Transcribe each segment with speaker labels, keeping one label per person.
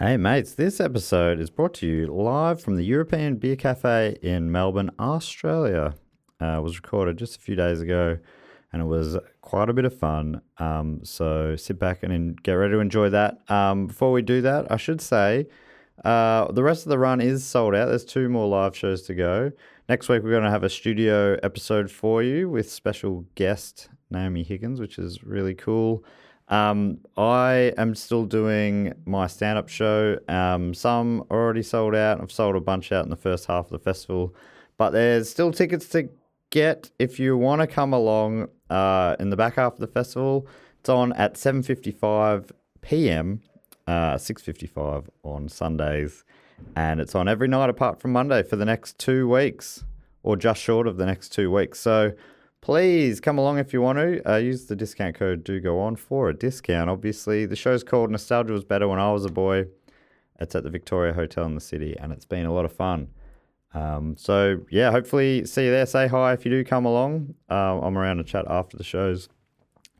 Speaker 1: Hey mates, this episode is brought to you live from the European Beer Cafe in Melbourne, Australia. It was recorded just a few days ago and it was quite a bit of fun. So sit back and get ready to enjoy that. Before we do that, I should say the rest of the run is sold out. There's 2 more live shows to go. Next week we're going to have a studio episode for you with special guest Naomi Higgins, which is really cool. I am still doing my stand-up show. Some are already sold out. I've sold a bunch out in the first half of the festival. But there's still tickets to get if you want to come along in the back half of the festival. It's on at 7:55 p.m, 6:55 on Sundays. And it's on every night apart from Monday for the next 2 weeks, or just short of the next 2 weeks. So please come along if you want to. Use the discount code DOGOON for a discount, obviously. The show's called Nostalgia Was Better When I Was a Boy. It's at the Victoria Hotel in the city, and it's been a lot of fun. So, yeah, hopefully see you there. Say hi if you do come along. I'm around to chat after the shows.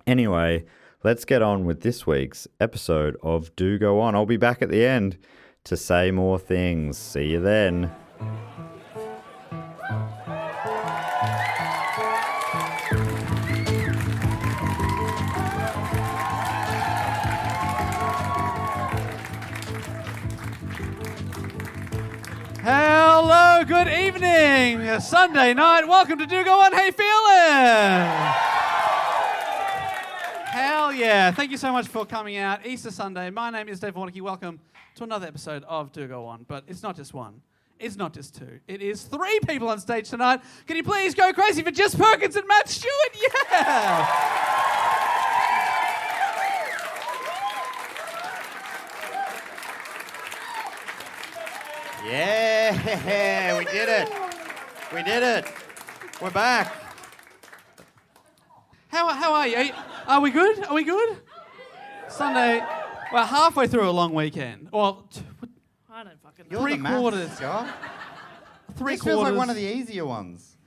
Speaker 1: Anyway, let's get on with this week's episode of Do Go On. I'll be back at the end to say more things. See you then.
Speaker 2: Hello, good evening. Sunday night. Welcome to Do Go On. How you feeling? Hell yeah. Thank you so much for coming out. Easter Sunday. My name is Dave Warnicky. Welcome to another episode of Do Go On. But it's not just one. It's not just 2. It is 3 people on stage tonight. Can you please go crazy for Jess Perkins and Matt Stewart? Yeah.
Speaker 1: Yeah, we did it. We did it. We're back.
Speaker 2: How are you? Are we good? Are we good? Sunday. We're halfway through a long weekend. Well,
Speaker 3: I don't fucking know.
Speaker 1: You're the
Speaker 2: 3/4.
Speaker 1: maths guy.
Speaker 2: 3/4.
Speaker 1: This feels like one of the easier ones.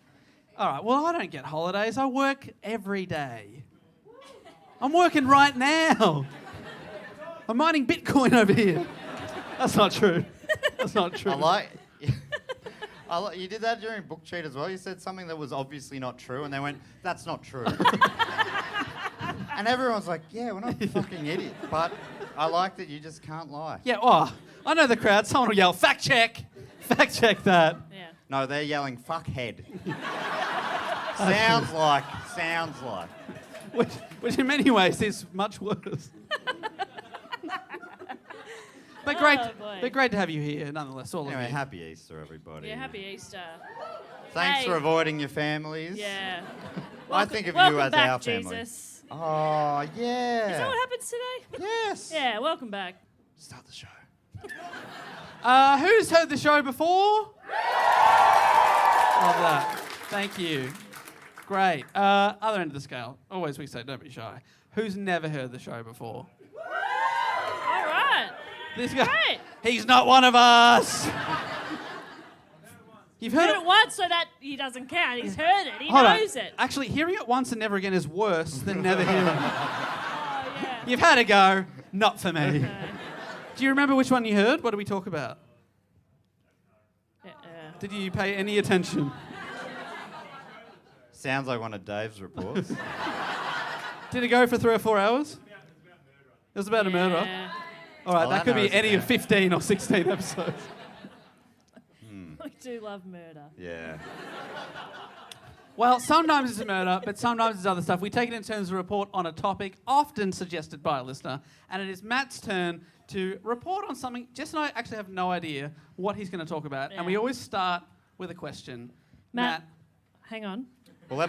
Speaker 2: All right, well, I don't get holidays. I work every day. I'm working right now. I'm mining Bitcoin over here. That's not true. That's not true.
Speaker 1: I like you did that during book cheat as well. You said something that was obviously not true, and they went, "That's not true." And everyone's like, "Yeah, we're not fucking idiots." But I like that you just can't lie.
Speaker 2: Yeah, oh, I know the crowd. Someone will yell, "Fact check." Fact check that.
Speaker 3: Yeah.
Speaker 1: No, they're yelling, "Fuck head." Sounds like.
Speaker 2: Which in many ways is much worse. But great,
Speaker 3: boy.
Speaker 2: but great to have you here, nonetheless. All
Speaker 1: Anyway,
Speaker 2: of you.
Speaker 1: happy Easter, everybody.
Speaker 3: Yeah, happy Easter.
Speaker 1: Thanks
Speaker 3: Hey.
Speaker 1: for avoiding your families.
Speaker 3: Yeah.
Speaker 1: I think of
Speaker 3: welcome
Speaker 1: you as
Speaker 3: back,
Speaker 1: our family.
Speaker 3: Jesus.
Speaker 1: Oh, yeah.
Speaker 3: Is that what happens today?
Speaker 1: Yes.
Speaker 3: Yeah, welcome back.
Speaker 1: Start the show.
Speaker 2: Who's heard the show before? Love that. Thank you. Great. Other end of the scale. Always we say, don't be shy. Who's never heard the show before?
Speaker 3: All right.
Speaker 2: This guy.
Speaker 3: Great.
Speaker 2: He's not one of us. You've
Speaker 3: Heard
Speaker 2: heard
Speaker 3: it once, so that he doesn't count. He's heard it. He
Speaker 2: Hold on.
Speaker 3: knows it.
Speaker 2: Actually, hearing it once and never again is worse than never hearing it.
Speaker 3: Oh, yeah.
Speaker 2: You've had a go. Not for me. Do you remember which one you heard? What did we talk about? Did you pay any attention?
Speaker 1: Sounds like one of Dave's reports.
Speaker 2: Did it go for 3 or 4 hours? It was about a murderer.
Speaker 3: Yeah.
Speaker 2: All right,
Speaker 1: Oh,
Speaker 2: that
Speaker 1: that
Speaker 2: could be
Speaker 1: narrows it
Speaker 2: any
Speaker 1: down.
Speaker 2: of 15 or 16 episodes.
Speaker 3: We do love murder.
Speaker 1: Yeah.
Speaker 2: Well, sometimes it's a murder, but sometimes it's other stuff. We take it in turns to report on a topic often suggested by a listener, and it is Matt's turn to report on something. Jess and I actually have no idea what he's going to talk about, and we
Speaker 3: Yeah.
Speaker 2: always start with a question.
Speaker 3: Matt, hang on.
Speaker 1: Well,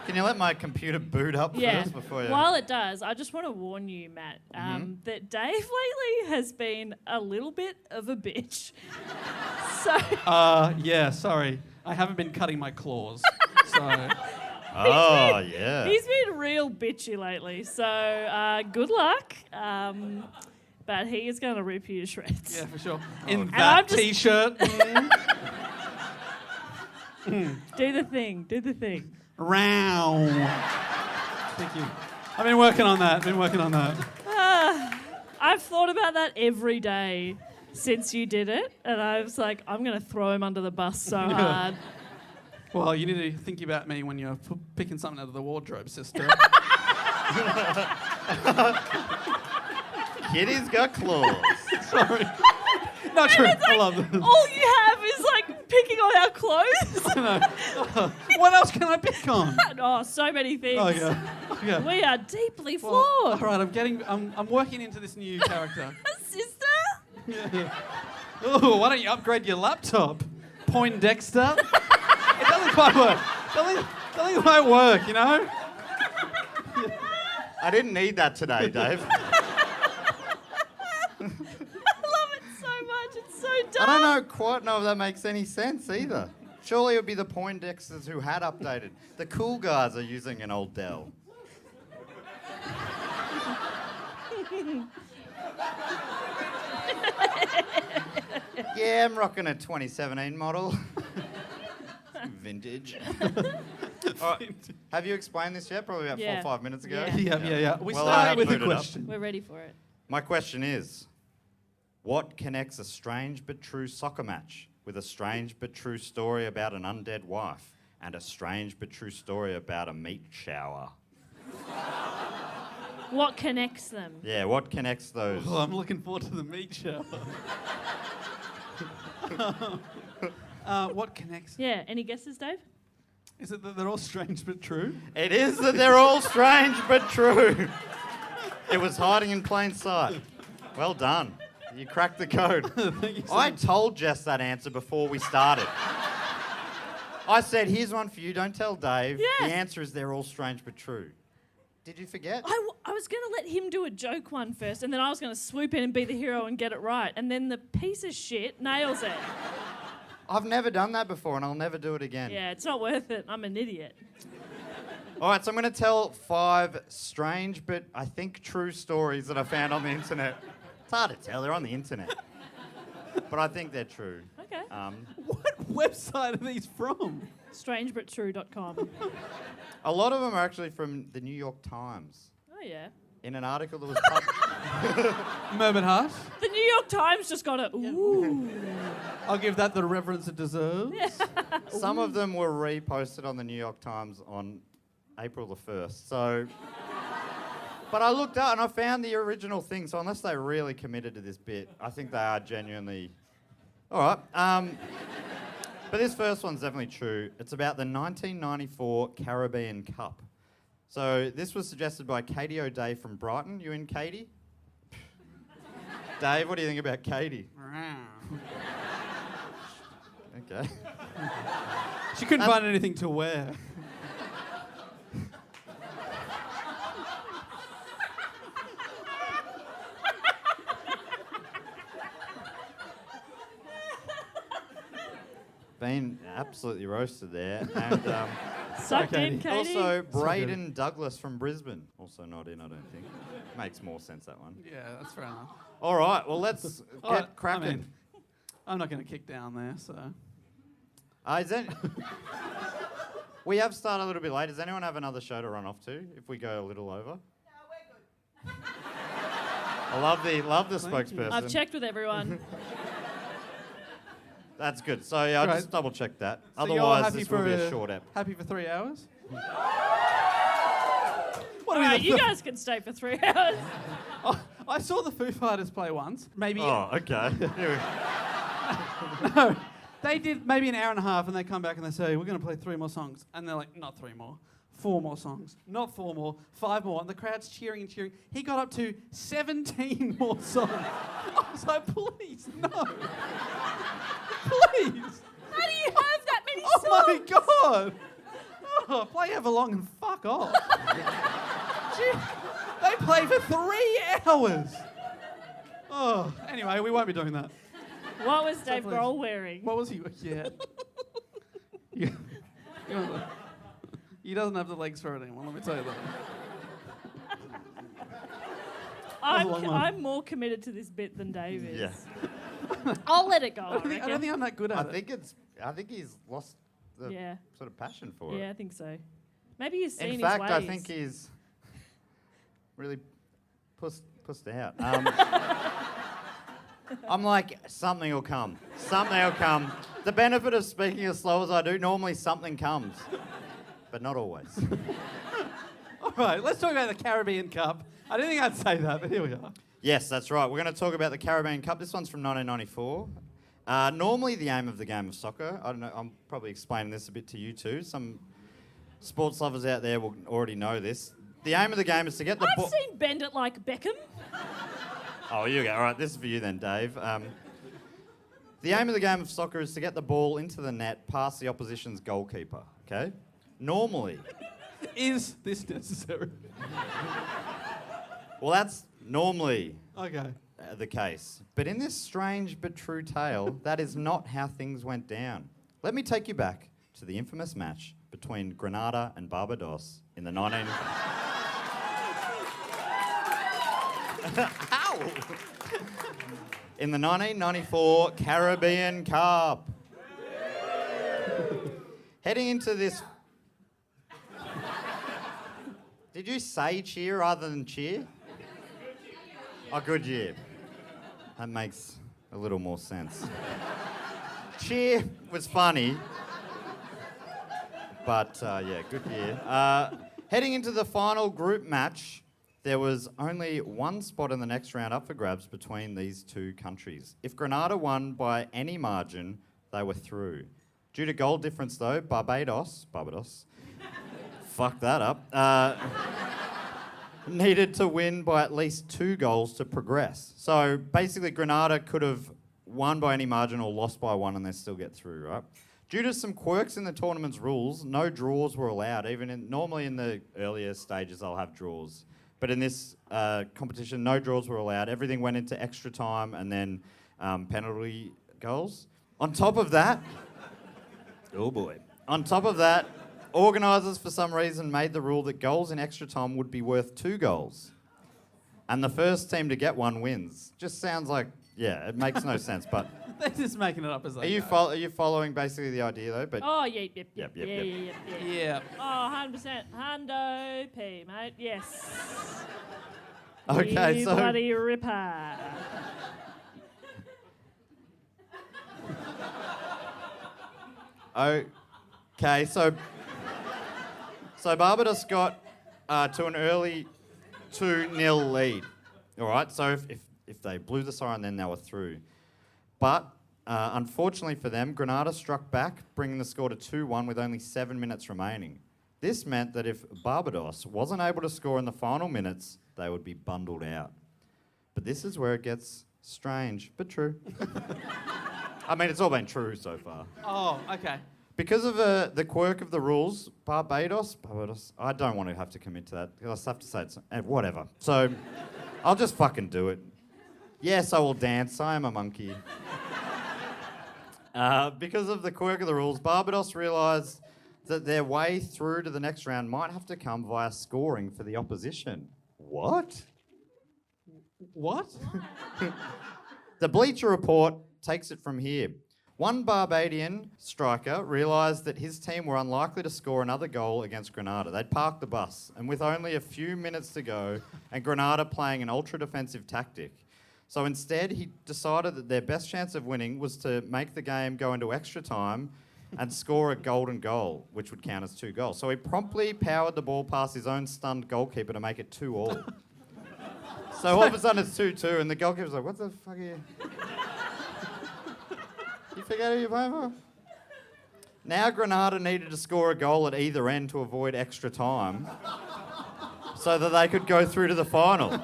Speaker 1: can you let my computer boot up
Speaker 3: Yeah.
Speaker 1: first before you...
Speaker 3: While it does, I just want to warn you, Matt, that Dave lately has been a little bit of a bitch. So
Speaker 2: Yeah, sorry. I haven't been cutting my claws, so...
Speaker 1: Oh, yeah.
Speaker 3: he's been real bitchy lately. So good luck. But he is going to rip you to shreds.
Speaker 2: Yeah, for sure. In
Speaker 3: I'm
Speaker 2: that
Speaker 3: just-
Speaker 2: T-shirt.
Speaker 3: Do the thing. Do the thing.
Speaker 2: Round. Thank you. I've been working on that.
Speaker 3: I've I've thought about that every day since you did it, and I was like, I'm going to throw him under the bus so hard.
Speaker 2: Well, you need to think about me when you're picking something out of the wardrobe, sister.
Speaker 1: Kitty's got claws.
Speaker 2: Sorry. Not true.
Speaker 3: It's like,
Speaker 2: I love this.
Speaker 3: all you have is like picking on our clothes.
Speaker 2: What else can I pick on?
Speaker 3: Oh, so many things.
Speaker 2: Oh, yeah. Yeah.
Speaker 3: We are deeply
Speaker 2: Well, all
Speaker 3: flawed.
Speaker 2: right, I'm working into this new character.
Speaker 3: Sister?
Speaker 2: Yeah. Oh, why don't you upgrade your laptop, Poindexter? It doesn't quite work. Doesn't quite work, you know?
Speaker 1: I didn't need that today, Dave.
Speaker 3: I love it so much. It's so dumb.
Speaker 1: I don't quite know if that makes any sense either. Surely it would be the Poindexters who had updated. The cool guys are using an old Dell. Yeah, I'm rocking a 2017 model. Vintage. All right, have you explained this yet? Probably about 4 or 5 minutes ago.
Speaker 3: Yeah.
Speaker 2: Yeah. We
Speaker 1: Well,
Speaker 2: started with a
Speaker 1: boot it up.
Speaker 2: question.
Speaker 3: We're ready for it.
Speaker 1: My question is, what connects a strange but true soccer match with a strange but true story about an undead wife and a strange but true story about a meat shower?
Speaker 3: What connects them?
Speaker 1: Yeah, what connects those?
Speaker 2: Oh, I'm looking forward to the meat shower. What connects?
Speaker 3: Yeah. Any guesses, Dave?
Speaker 2: Is it that they're all strange but true?
Speaker 1: It is that they're all strange but true. It was hiding in plain sight. Well done. You cracked the code.
Speaker 2: Thank you so
Speaker 1: I
Speaker 2: much.
Speaker 1: told Jess that answer before we started. I said, here's one for you, don't tell Dave.
Speaker 3: Yeah.
Speaker 1: The answer is they're all strange but true. Did you forget?
Speaker 3: I was going to let him do a joke one first, and then I was going to swoop in and be the hero and get it right. And then the piece of shit nails it.
Speaker 1: I've never done that before and I'll never do it again.
Speaker 3: Yeah, it's not worth it. I'm an idiot.
Speaker 1: All right, so I'm going to tell 5 strange but I think true stories that I found on the internet. It's hard to tell, they're on the internet. But I think they're true.
Speaker 3: Okay.
Speaker 2: What website are these from?
Speaker 3: Strangebuttrue.com.
Speaker 1: A lot of them are actually from the New York Times.
Speaker 3: Oh, yeah.
Speaker 1: In an article that was published.
Speaker 2: Moment Heart.
Speaker 3: The New York Times just got a ooh.
Speaker 2: I'll give that the reverence it deserves.
Speaker 1: Some of them were reposted on the New York Times on April the 1st. So, but I looked up and I found the original thing. So unless they really committed to this bit, I think they are genuinely. All right. But this first one's definitely true. It's about the 1994 Caribbean Cup. So this was suggested by Katie O'Day from Brighton. You in, Katie? Dave, what do you think about Katie? Okay.
Speaker 2: She couldn't find anything to wear.
Speaker 1: Been absolutely roasted there. And
Speaker 3: Sucked in, Katie.
Speaker 1: also Braden Douglas from Brisbane. Also not in, I don't think. Makes more sense, that one.
Speaker 2: Yeah, that's fair enough.
Speaker 1: All right, well, let's
Speaker 2: All right,
Speaker 1: get cracking.
Speaker 2: I mean, I'm not going to kick down there, so.
Speaker 1: Is that... We have started a little bit late. Does anyone have another show to run off to if we go a little over? No, we're good. I love the spokesperson.
Speaker 3: I've checked with everyone.
Speaker 1: That's good. So yeah, I'll
Speaker 2: Great.
Speaker 1: just double check that.
Speaker 2: So you're
Speaker 1: Otherwise,
Speaker 2: happy
Speaker 1: this will
Speaker 2: for
Speaker 1: be a short ep.
Speaker 2: Happy for 3 hours?
Speaker 3: All right, you guys can stay for 3 hours.
Speaker 2: Oh, I saw the Foo Fighters play once. Maybe.
Speaker 1: Oh, okay.
Speaker 2: No, they did maybe an hour and a half, and they come back and they say, "We're going to play 3 more songs," and they're like, "Not 3 more, 4 more songs, not 4 more, 5 more," and the crowd's cheering and cheering. He got up to 17 more songs. I was like, "Please, no, please."
Speaker 3: How do you have that many
Speaker 2: Oh
Speaker 3: songs?
Speaker 2: my god! Oh, play Everlong and fuck off. Gee, they play for 3 hours. Oh, anyway, we won't be doing that.
Speaker 3: What was Dave
Speaker 2: please.
Speaker 3: Grohl wearing?
Speaker 2: What was he? Yeah. Yeah. He doesn't have the legs for it anymore, let me tell you that. was a long one.
Speaker 3: I'm more committed to this bit than Dave is.
Speaker 1: Yeah.
Speaker 3: I'll let it go.
Speaker 2: I don't think I'm that good at it.
Speaker 1: I think he's lost the sort of passion for it.
Speaker 3: Yeah, I think so. Maybe he's seen
Speaker 1: In
Speaker 3: his
Speaker 1: fact,
Speaker 3: ways.
Speaker 1: I think he's really pussed out. I'm like, something will come. Something will come. The benefit of speaking as slow as I do, normally something comes. But not always.
Speaker 2: All right, let's talk about the Caribbean Cup. I didn't think I'd say that, but here we are.
Speaker 1: Yes, that's right. We're going to talk about the Caribbean Cup. This one's from 1994. Normally the aim of the game of soccer, I don't know, I'm probably explaining this a bit to you too. Some sports lovers out there will already know this. The aim of the game is to get the ball...
Speaker 3: I've seen Bend It Like Beckham.
Speaker 1: Oh, you go. All right, this is for you then, Dave. The aim of the game of soccer is to get the ball into the net past the opposition's goalkeeper, okay? Normally.
Speaker 2: Is this necessary?
Speaker 1: Well, that's normally
Speaker 2: Okay.
Speaker 1: the case. But in this strange but true tale, that is not how things went down. Let me take you back to the infamous match between Grenada and Barbados in the 19... Ow! In the 1994 Caribbean Cup. Heading into this... Did you say cheer rather than cheer? Oh, good year. That makes a little more sense. Cheer was funny. But, yeah, good year. Heading into the final group match, there was only one spot in the next round up for grabs between these two countries. If Grenada won by any margin, they were through. Due to goal difference, though, Barbados, fuck that up, needed to win by at least 2 goals to progress. So basically, Grenada could have won by any margin or lost by 1 and they still get through, right? Due to some quirks in the tournament's rules, no draws were allowed. Normally in the earlier stages, they'll have draws. But in this competition, no draws were allowed. Everything went into extra time and then penalty goals. On top of that, organisers for some reason made the rule that goals in extra time would be worth 2 goals. And the first team to get 1 wins. Just sounds like, yeah, it makes no sense, but...
Speaker 2: They're just making it up as they go.
Speaker 1: Are you following basically the idea, though? But
Speaker 3: Oh, yep.
Speaker 2: Yeah.
Speaker 3: Oh, 100%. Hundo P, mate. Yes.
Speaker 1: Okay,
Speaker 3: You
Speaker 1: so...
Speaker 3: bloody ripper.
Speaker 1: Okay, so Barbados got to an early 2-0 lead. All right, so if they blew the siren, then they were through. But unfortunately for them, Grenada struck back, bringing the score to 2-1 with only 7 minutes remaining. This meant that if Barbados wasn't able to score in the final minutes, they would be bundled out. But this is where it gets strange, but true. I mean, it's all been true so far.
Speaker 2: Oh, okay.
Speaker 1: Because of the quirk of the rules, Barbados, I don't want to have to commit to that. I'll have to say it's whatever. So I'll just fucking do it. Yes, I will dance. I am a monkey. Because of the quirk of the rules, Barbados realised that their way through to the next round might have to come via scoring for the opposition. What?
Speaker 2: What?
Speaker 1: The Bleacher Report takes it from here. One Barbadian striker realised that his team were unlikely to score another goal against Grenada. They'd parked the bus, and with only a few minutes to go, and Grenada playing an ultra-defensive tactic. So instead, he decided that their best chance of winning was to make the game go into extra time and score a golden goal, which would count as 2 goals. So he promptly powered the ball past his own stunned goalkeeper to make it 2-2. So all of a sudden it's 2-2, and the goalkeeper's like, what the fuck are you... You forget who you're playing for? Now Grenada needed to score a goal at either end to avoid extra time so that they could go through to the final.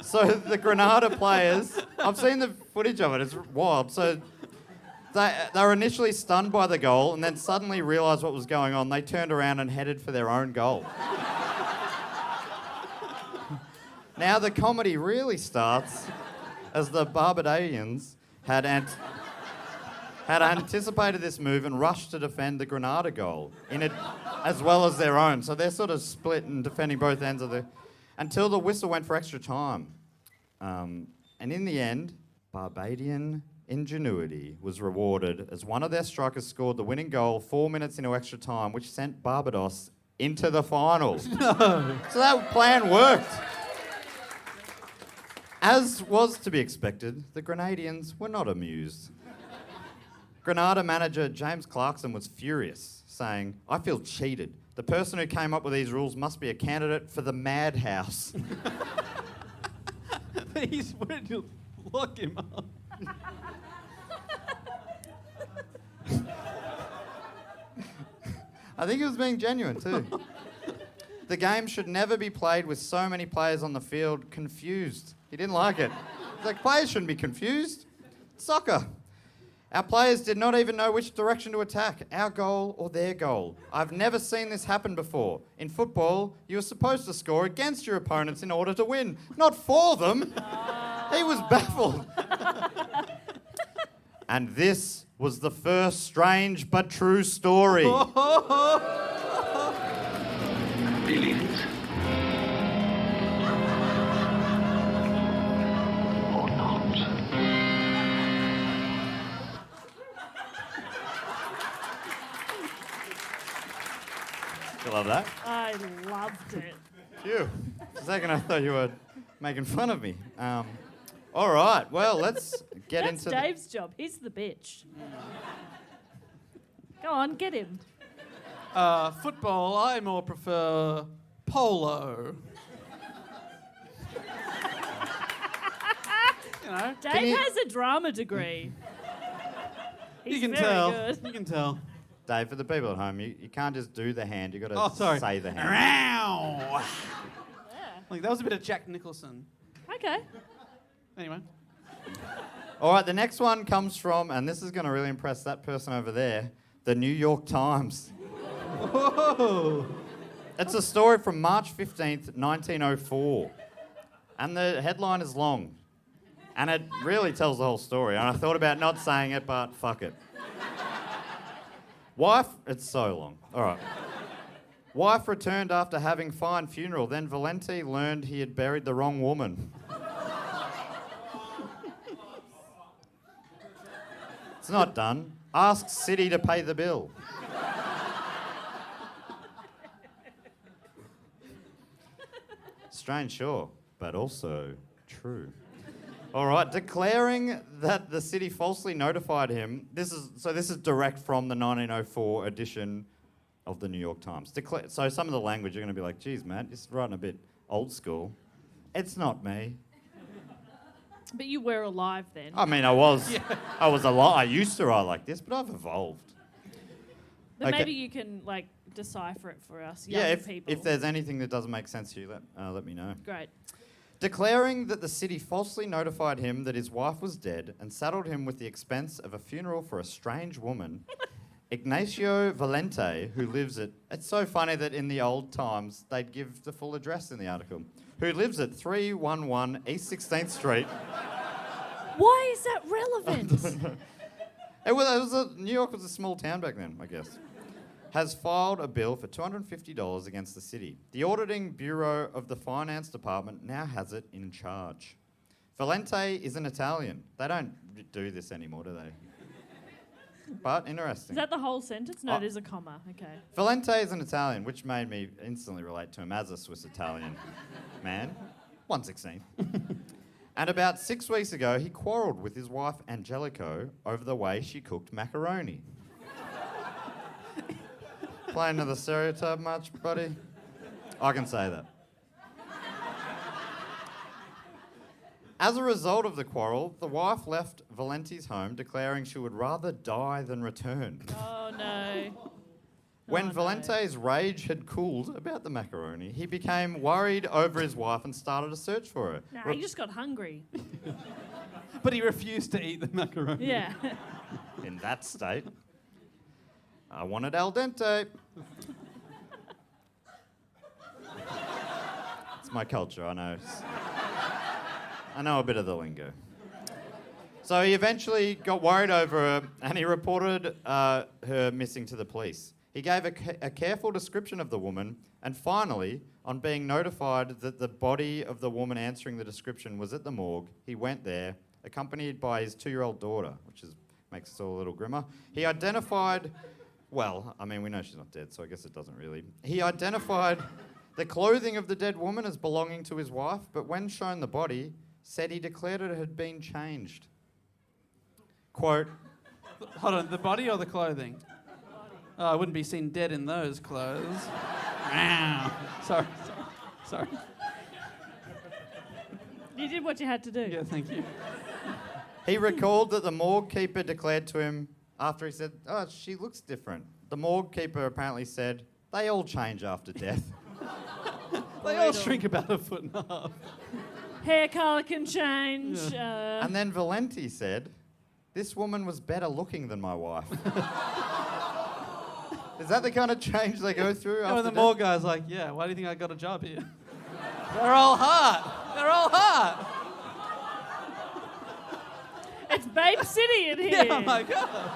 Speaker 1: So the Grenada players, I've seen the footage of it, it's wild. So they were initially stunned by the goal and then suddenly realised what was going on. They turned around and headed for their own goal. Now the comedy really starts as the Barbadians had anticipated this move and rushed to defend the Grenada goal as well as their own. So they're sort of split and defending both ends of until the whistle went for extra time. And in the end, Barbadian ingenuity was rewarded as one of their strikers scored the winning goal 4 minutes into extra time, which sent Barbados into the final. No. So that plan worked. As was to be expected, the Grenadians were not amused. Grenada manager James Clarkson was furious, saying, "I feel cheated. The person who came up with these rules must be a candidate for the madhouse."
Speaker 2: He's ready to lock him up.
Speaker 1: I think he was being genuine too. The game should never be played with so many players on the field confused. He didn't like it. He's like, players shouldn't be confused. It's soccer. Our players did not even know which direction to attack, our goal or their goal. I've never seen this happen before. In football, you're supposed to score against your opponents in order to win, not for them. He was baffled. And this was the first strange but true story.
Speaker 4: Believe it or not.
Speaker 1: You love that?
Speaker 3: I loved it.
Speaker 1: Phew. For a second I thought you were making fun of me. All right, well, let's get
Speaker 3: That's
Speaker 1: into
Speaker 3: Dave's job. He's the bitch. Go on, get him.
Speaker 2: Football, I more prefer polo. You know,
Speaker 3: Dave has a drama degree. He's
Speaker 2: you can
Speaker 3: very
Speaker 2: tell.
Speaker 3: good.
Speaker 2: You can tell.
Speaker 1: Dave, for the people at home, you can't just do the hand, you've got
Speaker 2: Oh,
Speaker 1: to
Speaker 2: sorry.
Speaker 1: say the hand.
Speaker 2: Ow!
Speaker 3: Yeah.
Speaker 2: Like, that was a bit of Jack Nicholson.
Speaker 3: Okay.
Speaker 2: Anyway.
Speaker 1: All right, the next one comes from, and this is going to really impress that person over there, the New York Times.
Speaker 2: Whoa!
Speaker 1: It's a story from March 15th, 1904. And the headline is long. And it really tells the whole story. And I thought about not saying it, but fuck it. Wife, it's so long. All right. Wife returned after having fine funeral. Then Valenti learned he had buried the wrong woman. It's not done. Asks City to pay the bill. Strange, sure, but also true. All right, declaring that the city falsely notified him. This is direct from the 1904 edition of the New York Times. So some of the language you're going to be like, "Geez, Matt, you're writing a bit old school." It's not me.
Speaker 3: But you were alive then.
Speaker 1: I mean, I was alive. I used to write like this, but I've evolved.
Speaker 3: But
Speaker 1: okay.
Speaker 3: maybe you can like decipher it for us, young
Speaker 1: Yeah,
Speaker 3: people.
Speaker 1: if there's anything that doesn't make sense to you, let me know.
Speaker 3: Great.
Speaker 1: Declaring that the city falsely notified him that his wife was dead and saddled him with the expense of a funeral for a strange woman, Ignacio Valente, who lives at... It's so funny that in the old times they'd give the full address in the article. Who lives at 311 East 16th Street.
Speaker 3: Why is that relevant?
Speaker 1: New York was a small town back then, I guess. Has filed a bill for $250 against the city. The Auditing Bureau of the Finance Department now has it in charge. Valente is an Italian. They don't do this anymore, do they? But interesting.
Speaker 3: Is that the whole sentence? No,
Speaker 1: Oh.
Speaker 3: there's a comma. Okay.
Speaker 1: Valente is an Italian, which made me instantly relate to him as a Swiss Italian man. 116. And about 6 weeks ago, he quarrelled with his wife Angelico over the way she cooked macaroni. Playing to the stereotype much, buddy? I can say that. As a result of the quarrel, the wife left Valenti's home, declaring she would rather die than return.
Speaker 3: Oh no.
Speaker 1: When
Speaker 3: Oh, no.
Speaker 1: Valente's rage had cooled about the macaroni, he became worried over his wife and started a search for her.
Speaker 3: Nah, he just got hungry.
Speaker 2: But he refused to eat the macaroni.
Speaker 3: Yeah.
Speaker 1: In that state, I wanted al dente. It's my culture, I know. I know a bit of the lingo. So he eventually got worried over her and he reported her missing to the police. He gave a careful description of the woman and finally, on being notified that the body of the woman answering the description was at the morgue, he went there, accompanied by his 2-year-old daughter, which makes us all a little grimmer. He identified... Well, I mean, we know she's not dead, so I guess it doesn't really. He identified the clothing of the dead woman as belonging to his wife, but when shown the body, said he declared it had been changed. Quote,
Speaker 2: Hold on, the body or the clothing? Oh, I wouldn't be seen dead in those clothes. Sorry.
Speaker 3: You did what you had to do.
Speaker 2: Yeah, thank you.
Speaker 1: he recalled that the morgue keeper declared to him after he said, "Oh, she looks different." The morgue keeper apparently said, "They all change after death."
Speaker 2: They all shrink about 1.5 feet.
Speaker 3: Hair colour can change.
Speaker 1: And then Valenti said, "This woman was better looking than my wife." Is that the kind of change they go through after
Speaker 2: And the
Speaker 1: death?
Speaker 2: morgue guy's like, yeah, why do you think I got a job here? They're all hot.
Speaker 3: It's Babe City in here.
Speaker 2: Yeah, oh my God.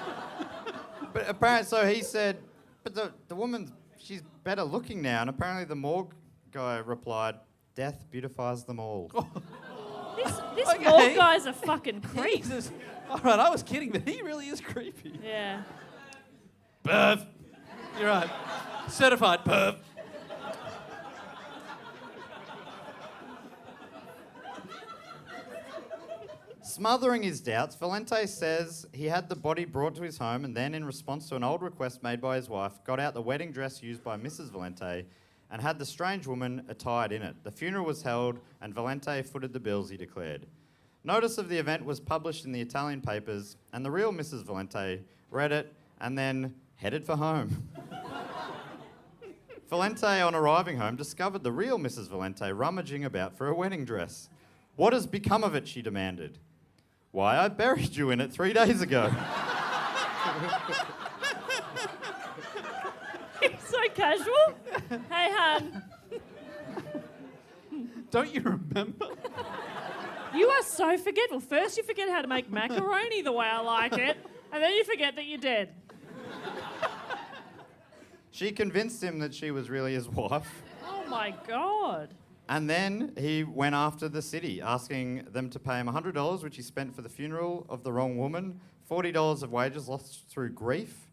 Speaker 1: But apparently, so he said, "But the woman, she's better looking now." And apparently the morgue guy replied, "Death beautifies them all."
Speaker 3: This
Speaker 2: Okay.
Speaker 3: morgue guy's a fucking creep.
Speaker 2: Jesus. All right, I was kidding, but he really is creepy.
Speaker 3: Yeah.
Speaker 2: Perv. You're right. Certified perv.
Speaker 1: Smothering his doubts, Valente says he had the body brought to his home and then, in response to an old request made by his wife, got out the wedding dress used by Mrs. Valente and had the strange woman attired in it. The funeral was held and Valente footed the bills, he declared. Notice of the event was published in the Italian papers and the real Mrs. Valente read it and then headed for home. Valente, on arriving home, discovered the real Mrs. Valente rummaging about for a wedding dress. "What has become of it?" she demanded. "Why, I buried you in it 3 days ago."
Speaker 3: It's so casual. Hey, hun.
Speaker 2: Don't you remember?
Speaker 3: You are so forgetful. First you forget how to make macaroni the way I like it, and then you forget that you're dead.
Speaker 1: She convinced him that she was really his wife.
Speaker 3: Oh my God.
Speaker 1: And then he went after the city, asking them to pay him $100, which he spent for the funeral of the wrong woman, $40 of wages lost through grief,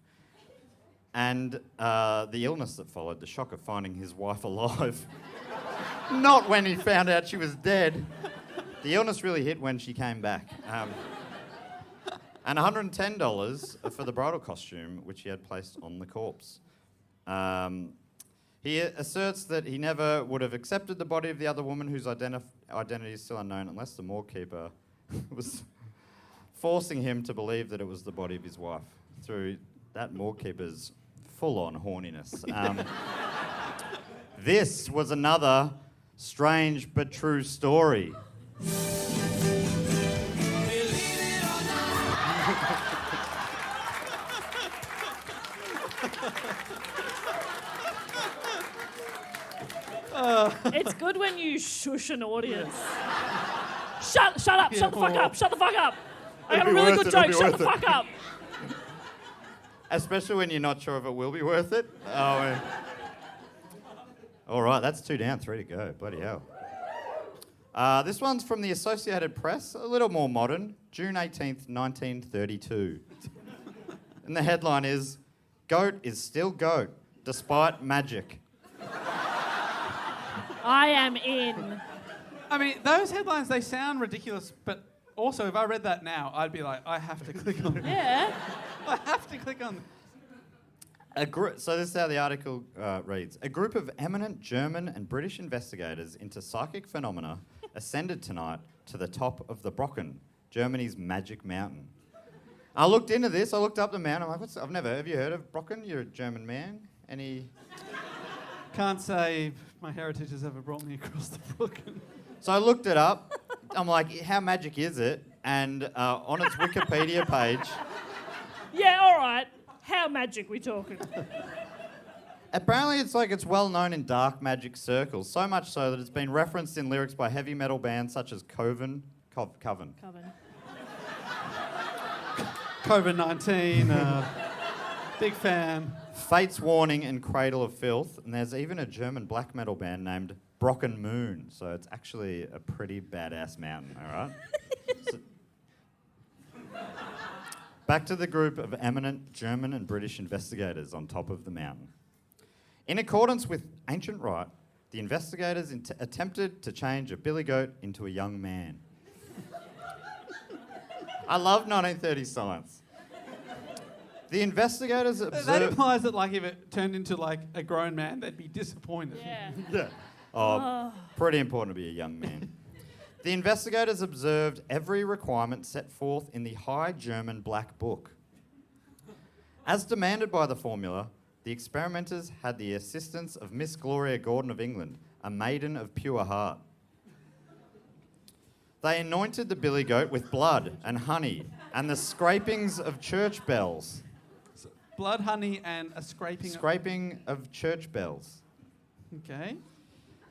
Speaker 1: and the illness that followed, the shock of finding his wife alive. Not when he found out she was dead. The illness really hit when she came back. And $110 for the bridal costume, which he had placed on the corpse. He asserts that he never would have accepted the body of the other woman whose identity is still unknown unless the morgue keeper was forcing him to believe that it was the body of his wife through that morgue keeper's full-on horniness. This was another strange but true story.
Speaker 3: It's good when you shush an audience. Shut up, shut the fuck up, shut the fuck up. I got a really good joke, shut the fuck up.
Speaker 1: Especially when you're not sure if it will be worth it. Oh, all right, that's 2 down, 3 to go. Bloody hell. This one's from the Associated Press, a little more modern, June 18th, 1932. And the headline is, "Goat is still goat, despite magic."
Speaker 3: I am in.
Speaker 2: I mean, those headlines, they sound ridiculous, but also if I read that now, I'd be like, I have to click on it.
Speaker 3: Yeah.
Speaker 2: I have to click on it.
Speaker 1: So this is how the article reads. A group of eminent German and British investigators into psychic phenomena ascended tonight to the top of the Brocken, Germany's magic mountain. I looked into this. I looked up the mountain. I'm like, have you heard of Brocken? You're a German man. Any...
Speaker 2: Can't say my heritage has ever brought me across the brook.
Speaker 1: So I looked it up. I'm like, how magic is it? And on its Wikipedia page...
Speaker 3: Yeah, all right. How magic we talking?
Speaker 1: Apparently it's well known in dark magic circles, so much so that it's been referenced in lyrics by heavy metal bands such as Coven.
Speaker 2: COVID-19, big fan.
Speaker 1: Fate's Warning and Cradle of Filth, and there's even a German black metal band named Brocken Moon, so it's actually a pretty badass mountain, all right? Back to the group of eminent German and British investigators on top of the mountain. In accordance with ancient rite, the investigators attempted to change a billy goat into a young man. I love 1930s science. The investigators
Speaker 2: That
Speaker 1: observed...
Speaker 2: implies that, like, if it turned into, like, a grown man, they'd be disappointed.
Speaker 3: Yeah.
Speaker 1: Yeah. Oh, pretty important to be a young man. The investigators observed every requirement set forth in the High German Black Book. As demanded by the formula, the experimenters had the assistance of Miss Gloria Gordon of England, a maiden of pure heart. They anointed the billy goat with blood and honey and the scrapings of church bells.
Speaker 2: Blood, honey, and a scraping.
Speaker 1: Scraping of church bells.
Speaker 2: Okay.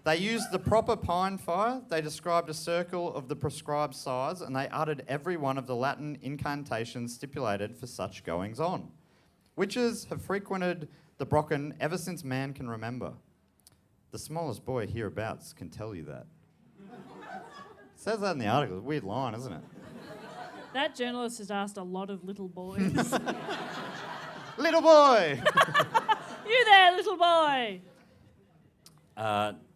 Speaker 1: They used the proper pine fire. They described a circle of the prescribed size, and they uttered every one of the Latin incantations stipulated for such goings on. Witches have frequented the Brocken ever since man can remember. The smallest boy hereabouts can tell you that. It says that in the article. Weird line, isn't it?
Speaker 3: That journalist has asked a lot of little boys.
Speaker 1: Little boy!
Speaker 3: You there, little boy!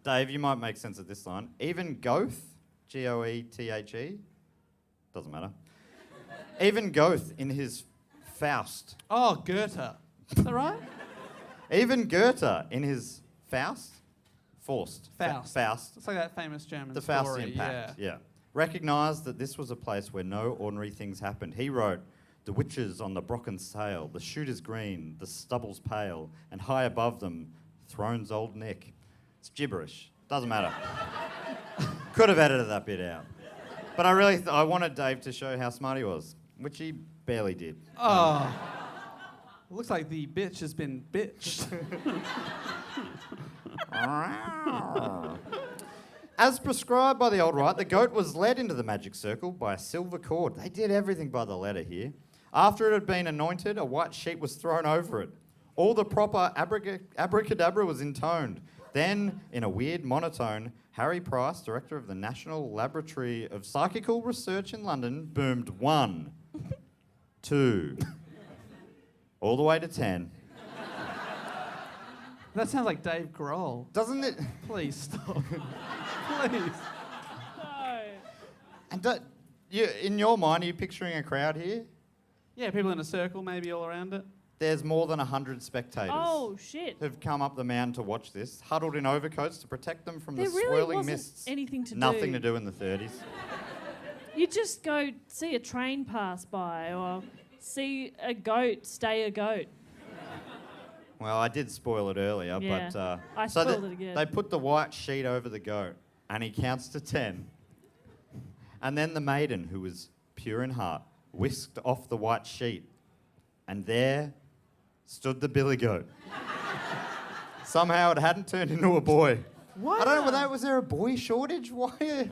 Speaker 1: Dave, you might make sense of this line. Even Goethe, Goethe, doesn't matter. Even Goethe in his Faust.
Speaker 2: Oh, Goethe. Is that right?
Speaker 1: Even Goethe in his Faust? Faust. Faust.
Speaker 2: It's like that famous German
Speaker 1: The
Speaker 2: story.
Speaker 1: Faustian Pact, yeah. Recognised that this was a place where no ordinary things happened. He wrote, "The witches on the Brocken sail, the shoot is green, the stubble's pale, and high above them, throne's old Nick." It's gibberish. Doesn't matter. Could have edited that bit out. But I wanted Dave to show how smart he was, which he barely did.
Speaker 2: Oh. Looks like the bitch has been bitched.
Speaker 1: As prescribed by the old rite, the goat was led into the magic circle by a silver cord. They did everything by the letter here. After it had been anointed, a white sheet was thrown over it. All the proper abracadabra was intoned. Then, in a weird monotone, Harry Price, director of the National Laboratory of Psychical Research in London, boomed 1, 2, all the way to 10.
Speaker 2: That sounds like Dave Grohl.
Speaker 1: Doesn't it?
Speaker 2: Please stop. Please.
Speaker 3: No.
Speaker 1: And in your mind, are you picturing a crowd here?
Speaker 2: Yeah, people in a circle maybe all around it.
Speaker 1: There's more than 100 spectators
Speaker 3: Oh, shit.
Speaker 1: who've come up the mountain to watch this, huddled in overcoats to protect them from
Speaker 3: There
Speaker 1: the
Speaker 3: really
Speaker 1: swirling
Speaker 3: wasn't
Speaker 1: mists.
Speaker 3: anything to do.
Speaker 1: Nothing to do in the 30s.
Speaker 3: You just go see a train pass by or see a goat stay a goat.
Speaker 1: Well, I did spoil it earlier,
Speaker 3: Yeah,
Speaker 1: but...
Speaker 3: I
Speaker 1: so
Speaker 3: spoiled it again.
Speaker 1: They put the white sheet over the goat, and he counts to 10. And then the maiden, who was pure in heart, whisked off the white sheet, and there stood the billy goat. Somehow it hadn't turned into a boy.
Speaker 2: What?
Speaker 1: I don't know, was there a boy shortage? Why?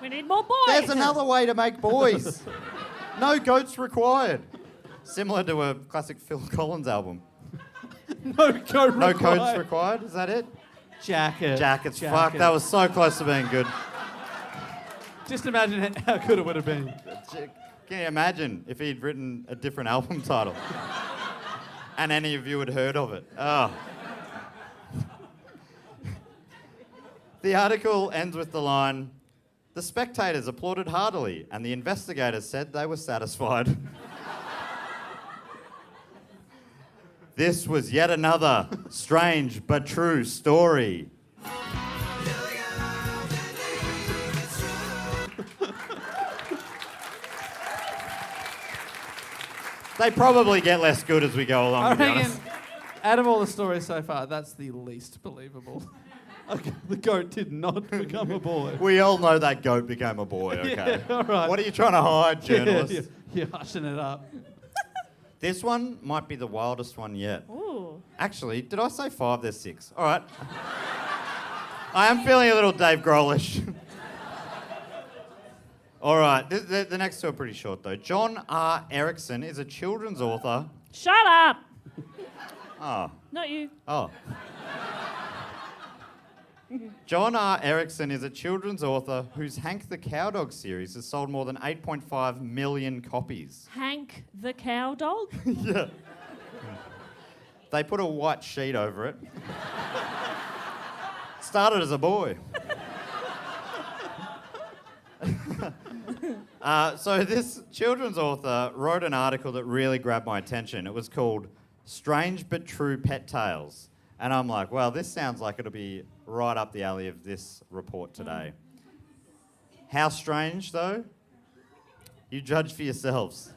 Speaker 3: We need more boys.
Speaker 1: There's another way to make boys. No goats required. Similar to a classic Phil Collins album.
Speaker 2: No coat
Speaker 1: No
Speaker 2: required.
Speaker 1: coats required, is that it?
Speaker 2: Jacket.
Speaker 1: Jackets, fuck, that was so close to being good.
Speaker 2: Just imagine how good it would have been.
Speaker 1: Can you imagine if he'd written a different album title? And any of you had heard of it? Oh. The article ends with the line, "The spectators applauded heartily, and the investigators said they were satisfied." This was yet another strange but true story. They probably get less good as we go along,
Speaker 2: I
Speaker 1: to be
Speaker 2: reckon,
Speaker 1: honest.
Speaker 2: out of all the stories so far, that's the least believable. Okay, the goat did not become a boy.
Speaker 1: We all know that goat became a boy, okay?
Speaker 2: Yeah, all right.
Speaker 1: What are you trying to hide, journalist?
Speaker 2: Yeah, you're hushing it up.
Speaker 1: This one might be the wildest one yet.
Speaker 3: Ooh.
Speaker 1: Actually, did I say 5? There's 6. All right. I am feeling a little Dave Grohlish. All right, the next two are pretty short, though. John R. Erickson is a children's author.
Speaker 3: Shut up.
Speaker 1: Oh.
Speaker 3: Not you.
Speaker 1: Oh. John R. Erickson is a children's author whose Hank the Cowdog series has sold more than 8.5 million copies.
Speaker 3: Hank the cow dog?
Speaker 1: Yeah. They put a white sheet over it. Started as a boy. So this children's author wrote an article that really grabbed my attention. It was called Strange But True Pet Tales. And I'm like, well, this sounds like it'll be right up the alley of this report today. How strange, though? You judge for yourselves.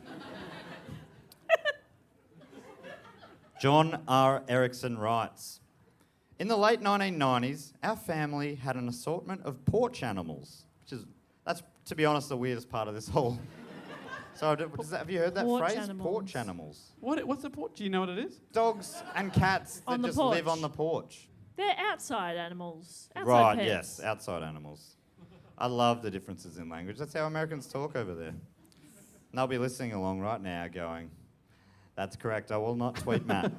Speaker 1: John R. Erickson writes, in the late 1990s, our family had an assortment of porch animals, that's, to be honest, the weirdest part of this whole... So, have you heard that
Speaker 3: Porch
Speaker 1: phrase?
Speaker 3: animals.
Speaker 1: Porch animals.
Speaker 2: What's the porch? Do you know what it is?
Speaker 1: Dogs and cats that
Speaker 3: On the
Speaker 1: just live
Speaker 3: porch.
Speaker 1: on the porch.
Speaker 3: They're outside animals. Outside
Speaker 1: Right,
Speaker 3: pets.
Speaker 1: yes, outside animals. I love the differences in language. That's how Americans talk over there. And they'll be listening along right now going, that's correct, I will not tweet Matt.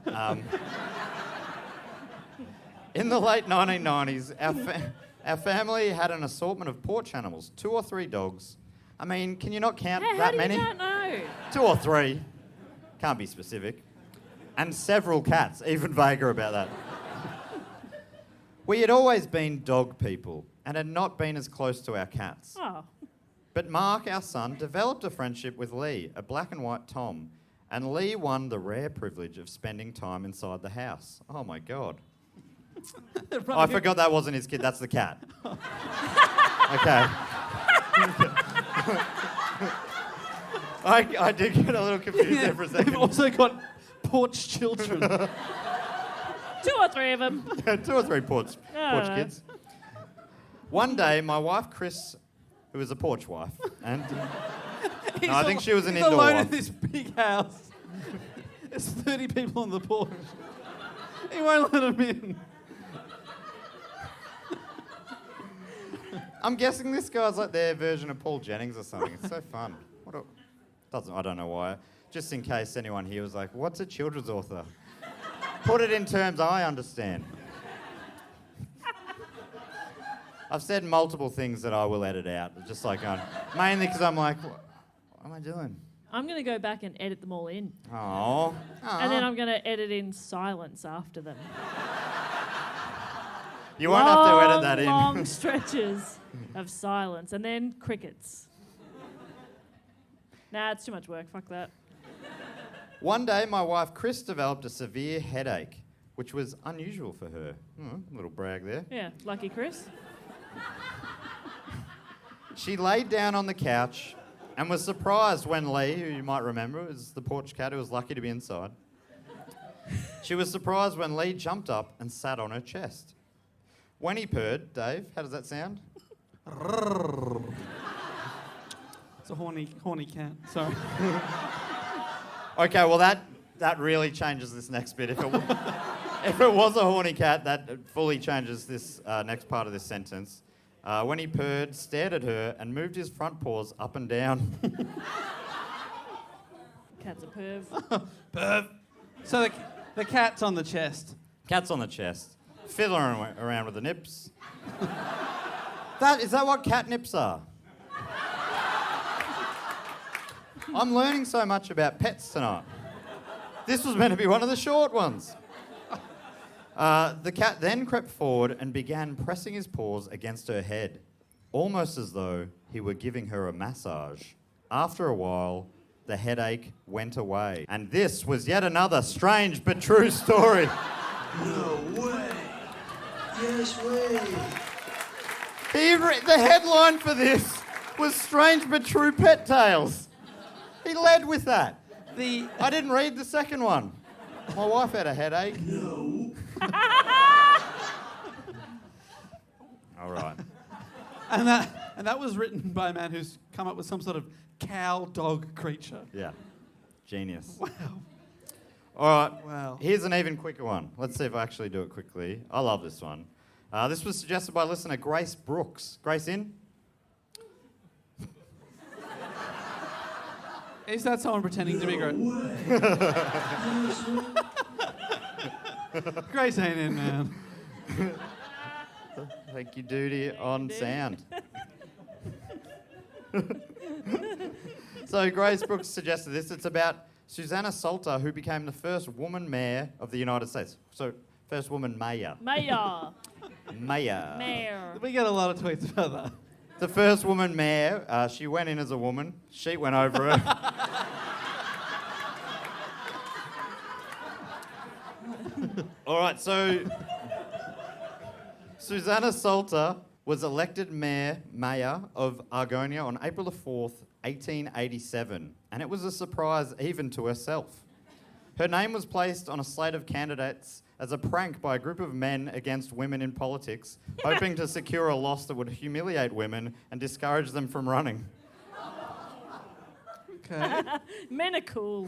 Speaker 1: In the late 1990s, our family had an assortment of porch animals, 2 or 3 dogs. I mean, can you not count
Speaker 3: How
Speaker 1: that
Speaker 3: do
Speaker 1: many?
Speaker 3: you not know?
Speaker 1: 2 or 3. Can't be specific. And several cats, even vaguer about that. We had always been dog people and had not been as close to our cats.
Speaker 3: Oh.
Speaker 1: But Mark, our son, developed a friendship with Lee, a black and white Tom, and Lee won the rare privilege of spending time inside the house. Oh my God. I forgot that wasn't his kid, that's the cat. Okay. I did get a little confused there for a second.
Speaker 2: They've also got porch children.
Speaker 3: 2 or 3 of them.
Speaker 1: 2 or 3 porch
Speaker 3: no.
Speaker 1: kids. One day, my wife Chris, who was a porch wife, and no, I think she was an
Speaker 2: he's
Speaker 1: indoor
Speaker 2: alone in
Speaker 1: wife.
Speaker 2: this big house. There's 30 people on the porch. He won't let them in.
Speaker 1: I'm guessing this guy's like their version of Paul Jennings or something. It's so fun. I don't know why. Just in case anyone here was like, what's a children's author? Put it in terms I understand. I've said multiple things that I will edit out. Just like, mainly because I'm like, what am I doing?
Speaker 3: I'm going to go back and edit them all in.
Speaker 1: Oh.
Speaker 3: And then I'm going to edit in silence after them.
Speaker 1: You won't have to edit that in.
Speaker 3: Long stretches of silence. And then crickets. Nah, it's too much work. Fuck that.
Speaker 1: One day, my wife Chris developed a severe headache, which was unusual for her. Little brag there.
Speaker 3: Yeah, lucky Chris.
Speaker 1: She laid down on the couch and was surprised when Lee, who you might remember is the porch cat who was lucky to be inside, she was surprised when Lee jumped up and sat on her chest. When he purred, Dave, how does that sound?
Speaker 2: It's a horny cat. Sorry.
Speaker 1: Okay, well that really changes this next bit. If it was a horny cat, that fully changes this next part of this sentence. When he purred, stared at her, and moved his front paws up and down.
Speaker 3: Cat's a perv.
Speaker 1: Perv.
Speaker 2: So the cat's on the chest.
Speaker 1: Cat's on the chest, fiddling around with the nips. Is that what cat nips are? I'm learning so much about pets tonight. This was meant to be one of the short ones. The cat then crept forward and began pressing his paws against her head, almost as though he were giving her a massage. After a while, the headache went away. And this was yet another strange but true story.
Speaker 5: No way. Yes way.
Speaker 1: The headline for this was Strange but True Pet Tales. He led with that. I didn't read the second one. My wife had a headache.
Speaker 5: No.
Speaker 1: All right.
Speaker 2: And that was written by a man who's come up with some sort of cow dog creature.
Speaker 1: Yeah. Genius.
Speaker 2: Wow.
Speaker 1: All right.
Speaker 2: Wow.
Speaker 1: Here's an even quicker one. Let's see if I actually do it quickly. I love this one. This was suggested by listener Grace Brooks. Grace in?
Speaker 2: Is that someone pretending to be Grace? Grace ain't in, man.
Speaker 1: Thank you, Duty, on sound. So Grace Brooks suggested this. It's about Susanna Salter, who became the first woman mayor of the United States. So, first woman mayor.
Speaker 3: Mayor.
Speaker 1: Mayor.
Speaker 3: Mayor.
Speaker 2: We get a lot of tweets about that.
Speaker 1: The first woman mayor, she went in as a woman. Sheet went over her. All right, so Susanna Salter was elected mayor of Argonia on April the 4th, 1887, and it was a surprise even to herself. Her name was placed on a slate of candidates as a prank by a group of men against women in politics, hoping to secure a loss that would humiliate women and discourage them from running.
Speaker 2: Okay.
Speaker 3: Men are cool.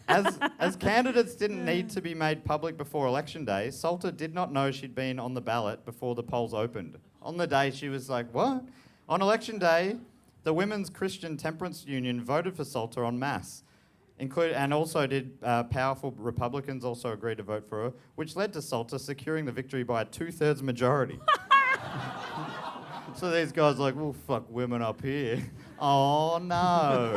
Speaker 1: As candidates didn't need to be made public before election day, Salter did not know she'd been on the ballot before the polls opened. On the day, she was like, what? On election day, the Women's Christian Temperance Union voted for Salter en masse. And also did powerful Republicans also agree to vote for her, which led to Salter securing the victory by a 2/3 majority. So these guys are like, well, fuck women up here. Oh, no.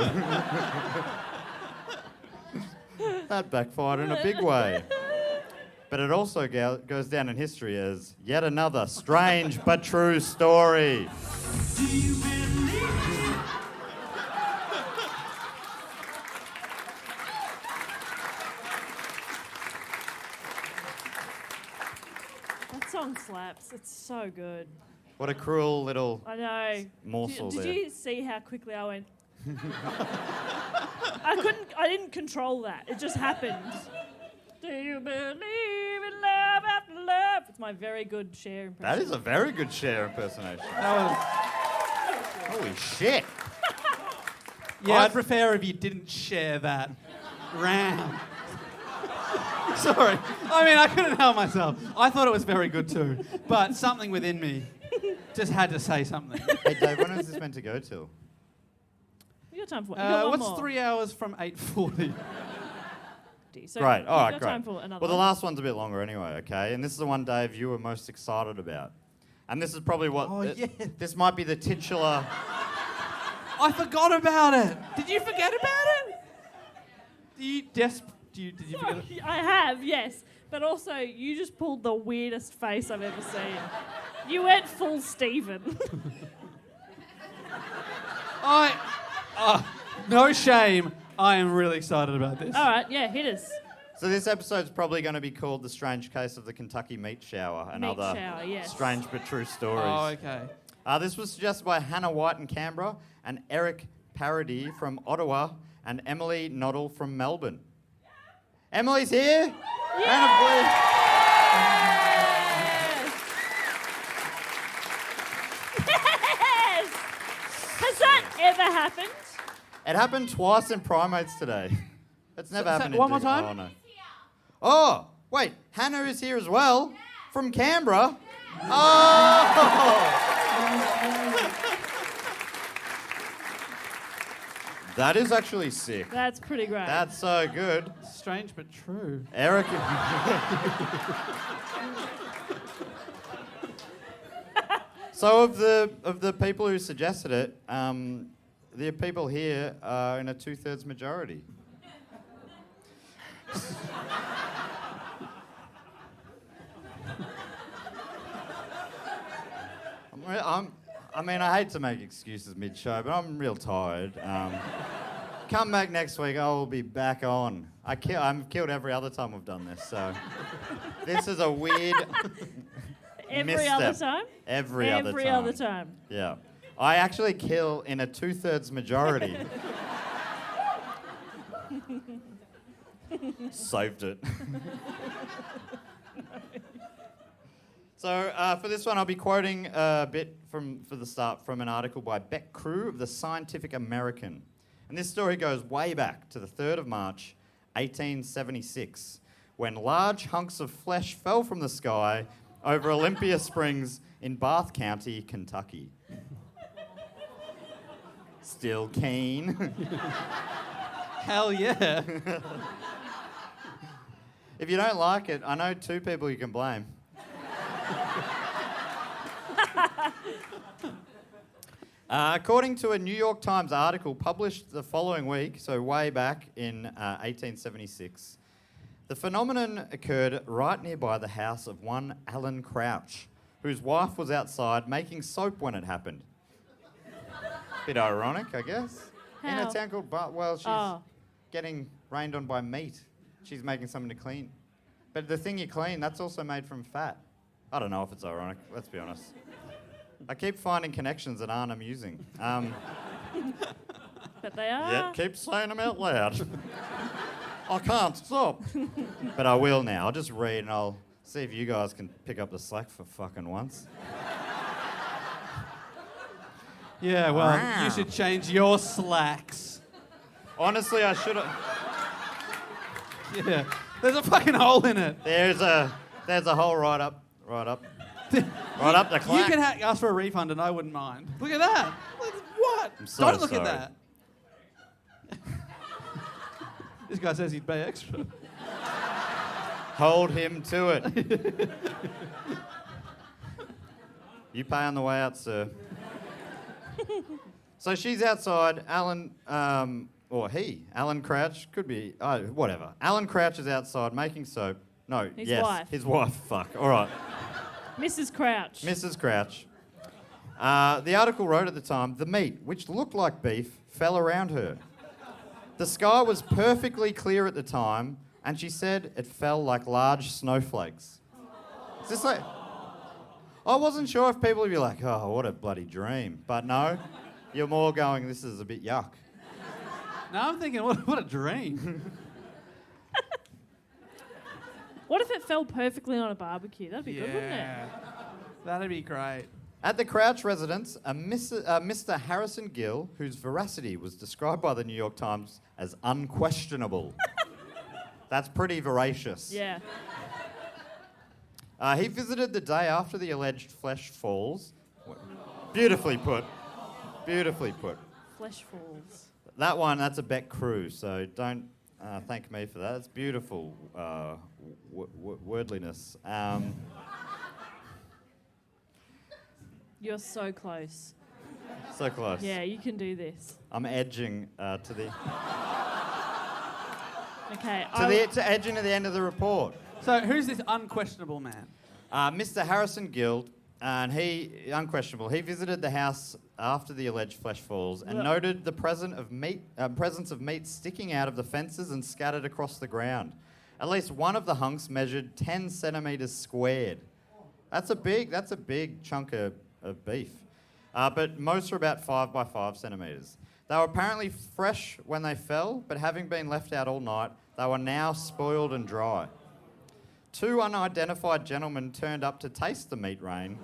Speaker 1: That backfired in a big way. But it also goes down in history as yet another strange but true story.
Speaker 5: Do you believe it?
Speaker 3: That song slaps. It's so good.
Speaker 1: What a cruel little
Speaker 3: I know.
Speaker 1: morsel
Speaker 3: Did
Speaker 1: there.
Speaker 3: you see how quickly I went? I didn't control that. It just happened. Do you believe in love after love? It's my very good Cher impression.
Speaker 1: That is a very good Cher impersonation. Holy shit.
Speaker 2: Yeah, I'd prefer if you didn't share that round. Sorry. I mean, I couldn't help myself. I thought it was very good too, but something within me just had to say something.
Speaker 1: Hey, Dave, when is this meant to go till?
Speaker 3: You got time for one? You got one
Speaker 2: What's
Speaker 3: more.
Speaker 2: 3 hours from 8:40?
Speaker 3: So
Speaker 1: Great, all right,
Speaker 3: you got
Speaker 1: great.
Speaker 3: time for another
Speaker 1: Well, the
Speaker 3: one?
Speaker 1: last one's a bit longer anyway, okay? And this is the one, Dave, you were most excited about. And this is probably what...
Speaker 2: Oh, yeah.
Speaker 1: This might be the titular...
Speaker 2: I forgot about it. Did you forget about it? Did you forget it?
Speaker 3: I have, yes. But also, you just pulled the weirdest face I've ever seen. You went full Stephen.
Speaker 2: No shame. I am really excited about this.
Speaker 3: All right, yeah, hit us.
Speaker 1: So this episode's probably going to be called The Strange Case of the Kentucky Meat Shower and
Speaker 3: Meat
Speaker 1: other
Speaker 3: shower, yes.
Speaker 1: strange but true stories.
Speaker 2: Oh, okay.
Speaker 1: This was suggested by Hannah White in Canberra and Eric Parody from Ottawa and Emily Noddle from Melbourne. Emily's here?
Speaker 3: Yes! Yes! Has that ever happened?
Speaker 1: It happened twice in Primates today. It's never happened in
Speaker 2: one more
Speaker 1: Duke-
Speaker 2: time?
Speaker 1: Oh, no. Oh, wait. Hannah is here as well from Canberra. Oh! That is actually sick.
Speaker 3: That's pretty great.
Speaker 1: That's so good.
Speaker 2: Strange but true.
Speaker 1: Eric. So of the people who suggested it, the people here are in a 2/3 majority. I mean, I hate to make excuses mid-show, but I'm real tired. Come back next week, I will be back on. I'm killed every other time we've done this, so this is a weird
Speaker 3: Every
Speaker 1: misstep.
Speaker 3: other time?
Speaker 1: Every other time.
Speaker 3: Every other time.
Speaker 1: Yeah. I actually kill in a 2/3 majority. Saved it. So for this one, I'll be quoting a bit for the start from an article by Beck Crew of the Scientific American. And this story goes way back to the 3rd of March, 1876, when large hunks of flesh fell from the sky over Olympia Springs in Bath County, Kentucky. Still keen?
Speaker 2: Hell yeah.
Speaker 1: If you don't like it, I know 2 people you can blame. According to a New York Times article published the following week, so way back in 1876, the phenomenon occurred right nearby the house of one Alan Crouch, whose wife was outside making soap when it happened. Bit ironic, I guess. In
Speaker 3: How?
Speaker 1: a town called she's getting rained on by meat. She's making something to clean. But the thing you clean, that's also made from fat. I don't know if it's ironic, let's be honest. I keep finding connections that aren't amusing.
Speaker 3: But they are.
Speaker 1: Yet keep saying them out loud. I can't stop. But I will now. I'll just read and I'll see if you guys can pick up the slack for fucking once.
Speaker 2: Yeah, well,
Speaker 1: Wow.
Speaker 2: you should change your slacks.
Speaker 1: Honestly, I should have...
Speaker 2: Yeah. There's a fucking hole in it.
Speaker 1: There's a hole right up. Right up the
Speaker 2: You
Speaker 1: clack.
Speaker 2: can ask for a refund and I wouldn't mind. Look at that. What?
Speaker 1: I'm so
Speaker 2: Don't look
Speaker 1: sorry.
Speaker 2: at that. This guy says he'd pay extra.
Speaker 1: Hold him to it. You pay on the way out, sir. So she's outside. Alan Crouch, could be, whatever. Alan Crouch is outside making soap. No,
Speaker 3: His
Speaker 1: yes,
Speaker 3: wife.
Speaker 1: his wife. Fuck. All right,
Speaker 3: Mrs. Crouch.
Speaker 1: Mrs. Crouch. The article wrote at the time, the meat, which looked like beef, fell around her. The sky was perfectly clear at the time, and she said it fell like large snowflakes. Is this like... I wasn't sure if people would be like, oh, what a bloody dream. But no, you're more going, this is a bit yuck.
Speaker 2: Now I'm thinking, what a dream.
Speaker 3: What if it fell perfectly on a barbecue? That'd be good, wouldn't it?
Speaker 2: That'd be great.
Speaker 1: At the Crouch residence, Mr. Harrison Gill, whose veracity was described by the New York Times as unquestionable. That's pretty voracious.
Speaker 3: Yeah.
Speaker 1: He visited the day after the alleged flesh falls. Beautifully put. Beautifully put.
Speaker 3: Flesh falls.
Speaker 1: That's a Beck Crew, so don't thank me for that. It's beautiful wordliness.
Speaker 3: You're so close.
Speaker 1: So close.
Speaker 3: Yeah, you can do this.
Speaker 1: I'm edging to the
Speaker 3: Okay.
Speaker 1: to edging to the end of the report.
Speaker 2: So who's this unquestionable man?
Speaker 1: Mr. Harrison Guild, and he visited the house after the alleged flesh falls and noted the presence of meat sticking out of the fences and scattered across the ground. At least one of the hunks measured 10 centimetres squared. That's a big chunk of beef. But most are about 5 by 5 centimetres. They were apparently fresh when they fell, but having been left out all night, they were now spoiled and dry. 2 unidentified gentlemen turned up to taste the meat rain.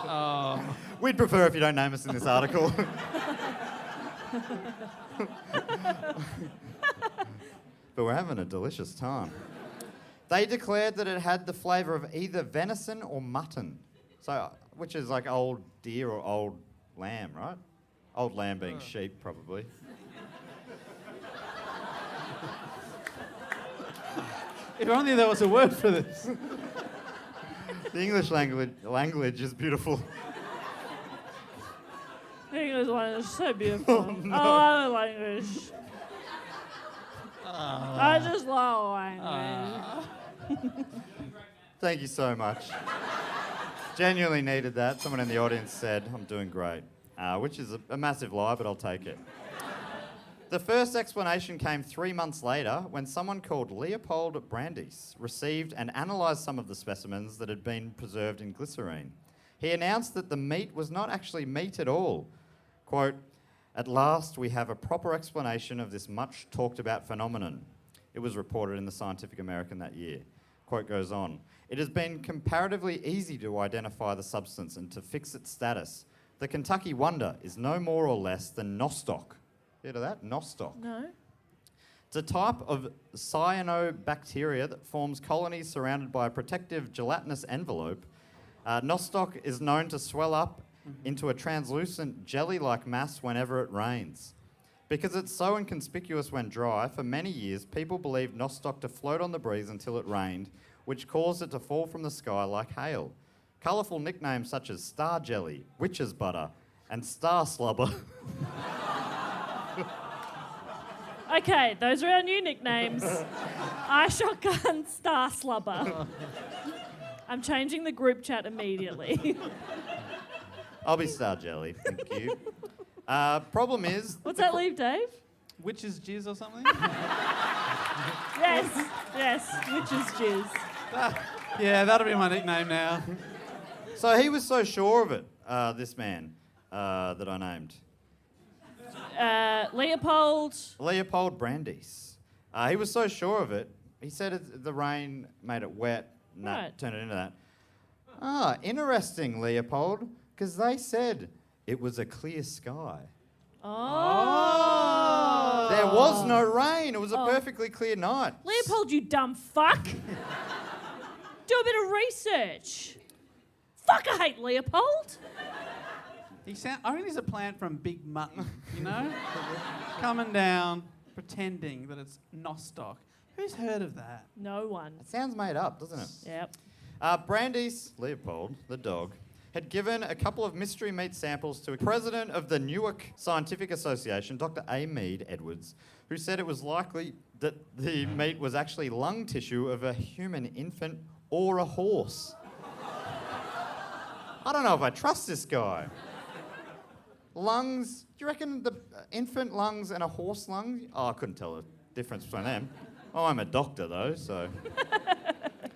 Speaker 2: Oh.
Speaker 1: We'd prefer if you don't name us in this article. But we're having a delicious time. They declared that it had the flavour of either venison or mutton, so which is like old deer or old lamb, right? Old lamb being sheep, probably.
Speaker 2: If only there was a word for this.
Speaker 1: The English language is beautiful.
Speaker 3: English language is so beautiful. I love language. I just love language.
Speaker 1: Thank you so much. Genuinely needed that. Someone in the audience said, I'm doing great, which is a massive lie, but I'll take it. The first explanation came 3 months later when someone called Leopold Brandis received and analysed some of the specimens that had been preserved in glycerine. He announced that the meat was not actually meat at all. Quote, at last we have a proper explanation of this much talked about phenomenon. It was reported in the Scientific American that year. Quote goes on, it has been comparatively easy to identify the substance and to fix its status. The Kentucky Wonder is no more or less than nostoc. Heard of that? Nostoc.
Speaker 3: No.
Speaker 1: It's a type of cyanobacteria that forms colonies surrounded by a protective gelatinous envelope. Nostoc is known to swell up into a translucent jelly-like mass whenever it rains. Because it's so inconspicuous when dry, for many years people believed nostoc to float on the breeze until it rained, which caused it to fall from the sky like hail. Colourful nicknames such as star jelly, witch's butter, and star slubber.
Speaker 3: Okay, those are our new nicknames. Eye shotgun, star slubber. I'm changing the group chat immediately.
Speaker 1: I'll be Star Jelly, thank you. Problem is...
Speaker 3: What's that leave, Dave?
Speaker 2: Witch's jizz or something?
Speaker 3: Yes, witch's jizz.
Speaker 2: Yeah, that'll be my nickname now.
Speaker 1: So he was so sure of it, this man that I named.
Speaker 3: Leopold
Speaker 1: Brandeis. He was so sure of it, he said the rain made it wet and that turned it into that. Ah, interesting, Leopold, because they said it was a clear sky.
Speaker 3: Oh.
Speaker 1: There was no rain. It was a perfectly clear night.
Speaker 3: Leopold, you dumb fuck. Do a bit of research. Fuck, I hate Leopold.
Speaker 2: I think he's a plant from Big Mutton, you know? Coming down, pretending that it's Nostoc. Who's heard of that?
Speaker 3: No one.
Speaker 1: It sounds made up, doesn't it?
Speaker 3: Yep.
Speaker 1: Brandeis, Leopold, the dog, had given a couple of mystery meat samples to a president of the Newark Scientific Association, Dr. A. Mead Edwards, who said it was likely that the meat was actually lung tissue of a human infant or a horse. I don't know if I trust this guy. Lungs, do you reckon the infant lungs and a horse lung? Oh, I couldn't tell the difference between them. Oh, I'm a doctor though, so.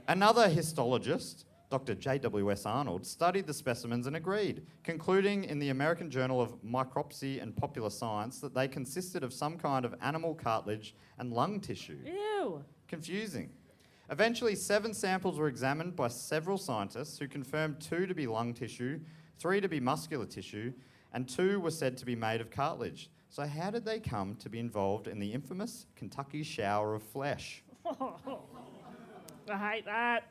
Speaker 1: Another histologist, Dr. J.W.S. Arnold, studied the specimens and agreed, concluding in the American Journal of Micropsy and Popular Science that they consisted of some kind of animal cartilage and lung tissue.
Speaker 3: Ew.
Speaker 1: Confusing. Eventually, 7 samples were examined by several scientists who confirmed 2 to be lung tissue, 3 to be muscular tissue, and 2 were said to be made of cartilage. So how did they come to be involved in the infamous Kentucky shower of flesh?
Speaker 3: I hate that.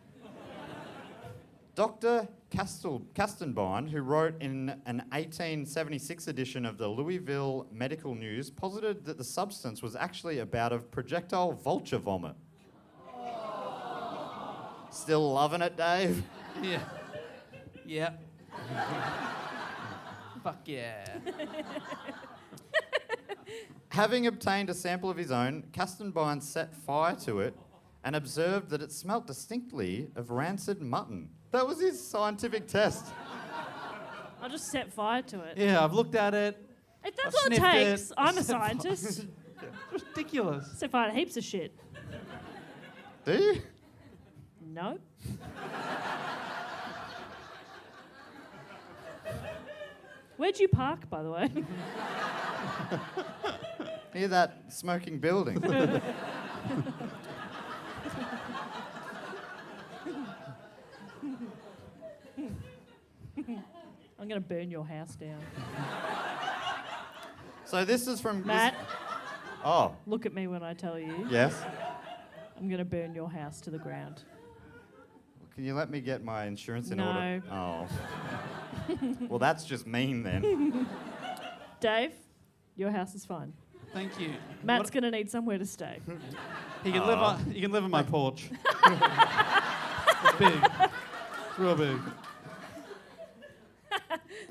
Speaker 1: Dr. Kastenbein, who wrote in an 1876 edition of the Louisville Medical News, posited that the substance was actually a bout of projectile vulture vomit. Still loving it, Dave?
Speaker 2: Yeah. Yep. Fuck yeah.
Speaker 1: Having obtained a sample of his own, Kastenbein set fire to it and observed that it smelt distinctly of rancid mutton. That was his scientific test.
Speaker 3: I'll just set fire to it.
Speaker 2: Yeah, I've looked at it.
Speaker 3: If that's
Speaker 2: I've
Speaker 3: all it
Speaker 2: sniffed
Speaker 3: takes,
Speaker 2: it.
Speaker 3: I'm a scientist.
Speaker 2: It's ridiculous.
Speaker 3: Set fire to heaps of shit.
Speaker 1: Do you?
Speaker 3: No. Where'd you park, by the way?
Speaker 1: Near that smoking building.
Speaker 3: I'm going to burn your house down.
Speaker 1: So this is from...
Speaker 3: Matt,
Speaker 1: Oh,
Speaker 3: look at me when I tell you.
Speaker 1: yes?
Speaker 3: I'm going to burn your house to the ground.
Speaker 1: Can you let me get my insurance in
Speaker 3: No.
Speaker 1: order? Oh. Well, that's just mean then.
Speaker 3: Dave, your house is fine.
Speaker 2: Thank you.
Speaker 3: Matt's going to need somewhere to stay.
Speaker 2: He can live on. You can live on my porch. It's big. It's real big.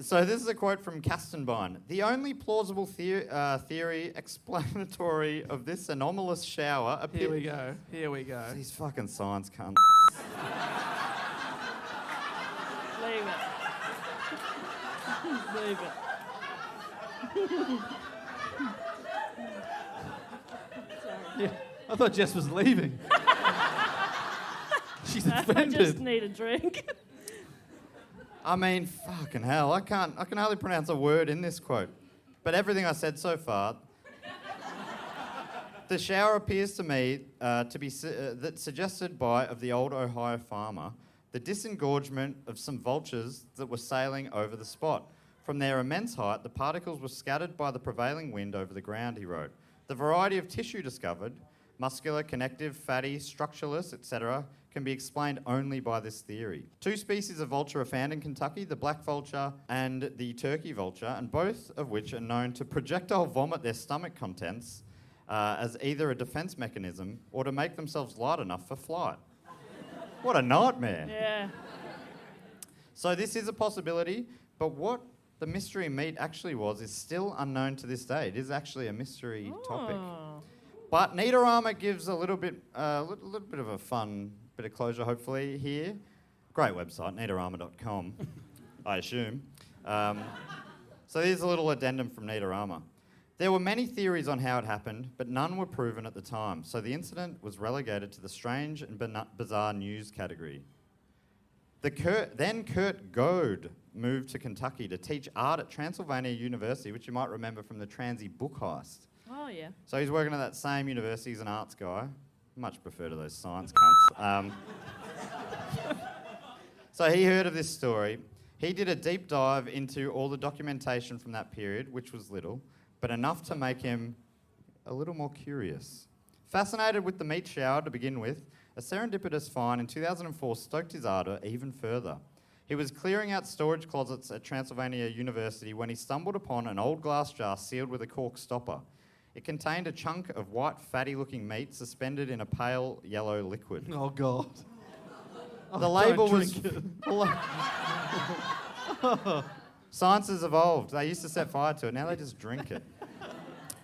Speaker 1: So this is a quote from Kastenbein. The only plausible theory explanatory of this anomalous shower
Speaker 2: Here we go. Here we go.
Speaker 1: These fucking science cunts.
Speaker 3: Leave it. Leave it.
Speaker 2: Yeah, I thought Jess was leaving. She's
Speaker 3: I
Speaker 2: offended.
Speaker 3: just need a drink.
Speaker 1: I mean, fucking hell, I can hardly pronounce a word in this quote. But everything I said so far, the shower appears to me to be that suggested by of the old Ohio farmer, the disengorgement of some vultures that were sailing over the spot. From their immense height, the particles were scattered by the prevailing wind over the ground, he wrote. The variety of tissue discovered, muscular, connective, fatty, structureless, etc., can be explained only by this theory. 2 species of vulture are found in Kentucky, the black vulture and the turkey vulture, and both of which are known to projectile vomit their stomach contents as either a defense mechanism or to make themselves light enough for flight. What a nightmare.
Speaker 3: Yeah.
Speaker 1: So this is a possibility, but what the mystery meat actually was is still unknown to this day. It is actually a mystery topic.
Speaker 3: Oh.
Speaker 1: But Niederarmer gives a little bit of a fun bit of closure, hopefully, here. Great website, neatarama.com, I assume. So here's a little addendum from Neatarama. There were many theories on how it happened, but none were proven at the time, so the incident was relegated to the strange and bizarre news category. Then Kurt Goad moved to Kentucky to teach art at Transylvania University, which you might remember from the Transy book heist.
Speaker 3: Oh, yeah.
Speaker 1: So he's working at that same university as an arts guy. Much prefer to those science cunts. So he heard of this story. He did a deep dive into all the documentation from that period, which was little, but enough to make him a little more curious. Fascinated with the meat shower to begin with, a serendipitous find in 2004 stoked his ardour even further. He was clearing out storage closets at Transylvania University when he stumbled upon an old glass jar sealed with a cork stopper. It contained a chunk of white, fatty-looking meat suspended in a pale yellow liquid.
Speaker 2: Oh, God.
Speaker 1: The label was... Science has evolved. They used to set fire to it. Now they just drink it.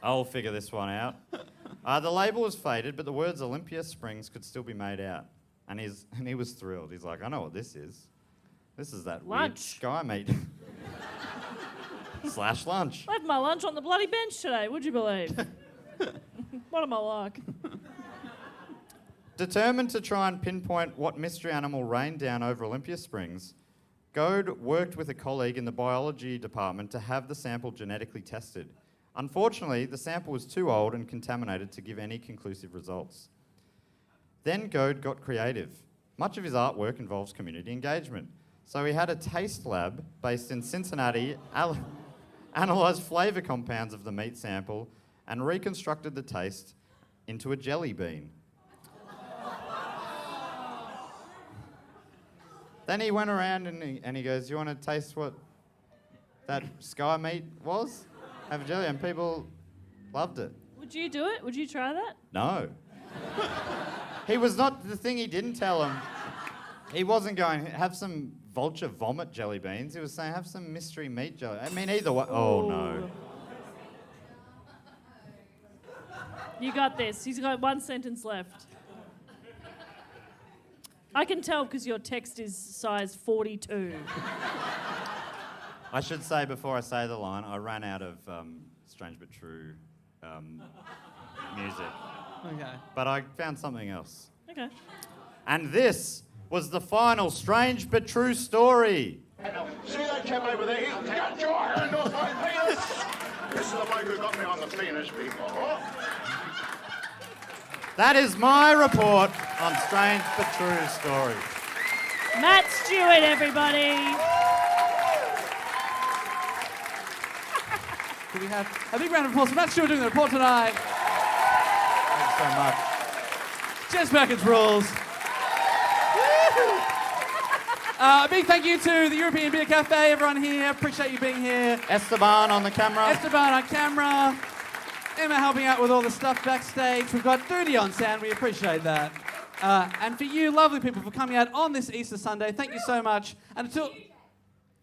Speaker 1: I'll figure this one out. The label was faded, but the words Olympia Springs could still be made out. And he was thrilled. He's like, I know what this is. This is that weird
Speaker 3: Lunch.
Speaker 1: sky meat. / lunch.
Speaker 3: I had my lunch on the bloody bench today, would you believe? What am I like?
Speaker 1: Determined to try and pinpoint what mystery animal rained down over Olympia Springs, Goad worked with a colleague in the biology department to have the sample genetically tested. Unfortunately, the sample was too old and contaminated to give any conclusive results. Then Goad got creative. Much of his artwork involves community engagement. So he had a taste lab based in Cincinnati, analysed flavour compounds of the meat sample and reconstructed the taste into a jelly bean. Then he went around and he goes, you want to taste what that sky meat was? Have a jelly. And people loved it.
Speaker 3: Would you do it? Would you try that?
Speaker 1: No. He was not, the thing he didn't tell him, he wasn't going, have some vulture vomit jelly beans. He was saying, have some mystery meat jelly. I mean, either way. Oh, no.
Speaker 3: You got this. He's got one sentence left. I can tell because your text is size 42.
Speaker 1: I should say before I say the line, I ran out of Strange But True music.
Speaker 2: Okay.
Speaker 1: But I found something else.
Speaker 3: Okay.
Speaker 1: And this was the final Strange But True story.
Speaker 6: See that chap over there? He's got your hand off my penis! This is the bloke who got me on the penis before.
Speaker 1: That is my report on Strange But True stories.
Speaker 3: Matt Stewart, everybody.
Speaker 2: Can we have a big round of applause for Matt Stewart doing the report tonight?
Speaker 1: Thanks so much.
Speaker 2: Jess Perkins rules. A big thank you to the European Beer Cafe, everyone here. Appreciate you being here.
Speaker 1: Esteban on the camera.
Speaker 2: Esteban on camera. Emma helping out with all the stuff backstage. We've got Duty on sound. We appreciate that. And for you lovely people for coming out on this Easter Sunday, thank you so much. And until...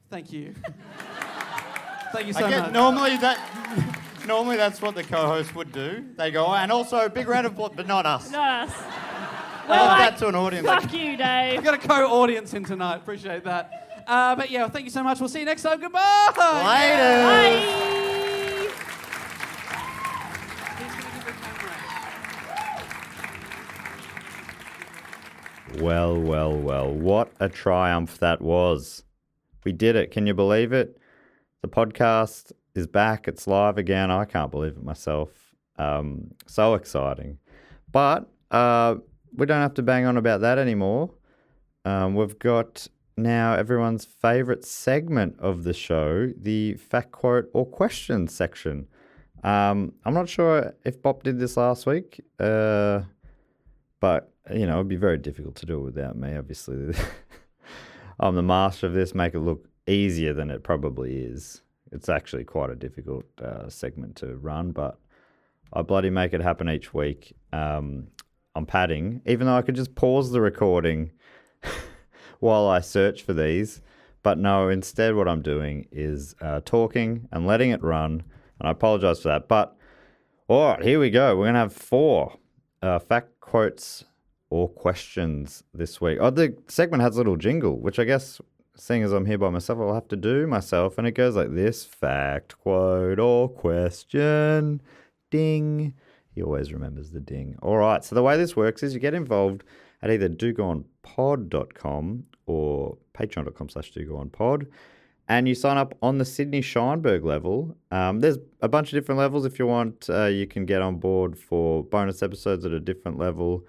Speaker 2: Thank you. Thank you so much.
Speaker 1: Normally that's what the co-host would do. They go, and also big round of applause, but not us.
Speaker 3: Not us.
Speaker 1: I love that to an audience.
Speaker 3: Fuck you, Dave.
Speaker 2: We've got a co-audience in tonight. Appreciate that. But yeah, well, thank you so much. We'll see you next time. Goodbye.
Speaker 1: Later.
Speaker 3: Bye.
Speaker 1: Well, well, well. What a triumph that was. We did it. Can you believe it? The podcast is back. It's live again. I can't believe it myself. So exciting. But we don't have to bang on about that anymore. We've got now everyone's favourite segment of the show, the fact, quote, or question section. I'm not sure if Bob did this last week, but, you know, it'd be very difficult to do it without me, obviously. I'm the master of this, make it look easier than it probably is. It's actually quite a difficult segment to run, but I bloody make it happen each week. I'm padding, even though I could just pause the recording while I search for these. But no, instead what I'm doing is talking and letting it run, and I apologise for that. But, all right, here we go. We're going to have 4 fact, quotes, or questions this week. Oh, the segment has a little jingle, which I guess, seeing as I'm here by myself, I'll have to do myself. And it goes like this: fact, quote, or question. Ding. He always remembers the ding. All right, so the way this works is you get involved at either dogoonpod.com or patreon.com/dogoonpod, and you sign up on the Sydney Scheinberg level. There's a bunch of different levels if you want. You can get on board for bonus episodes at a different level.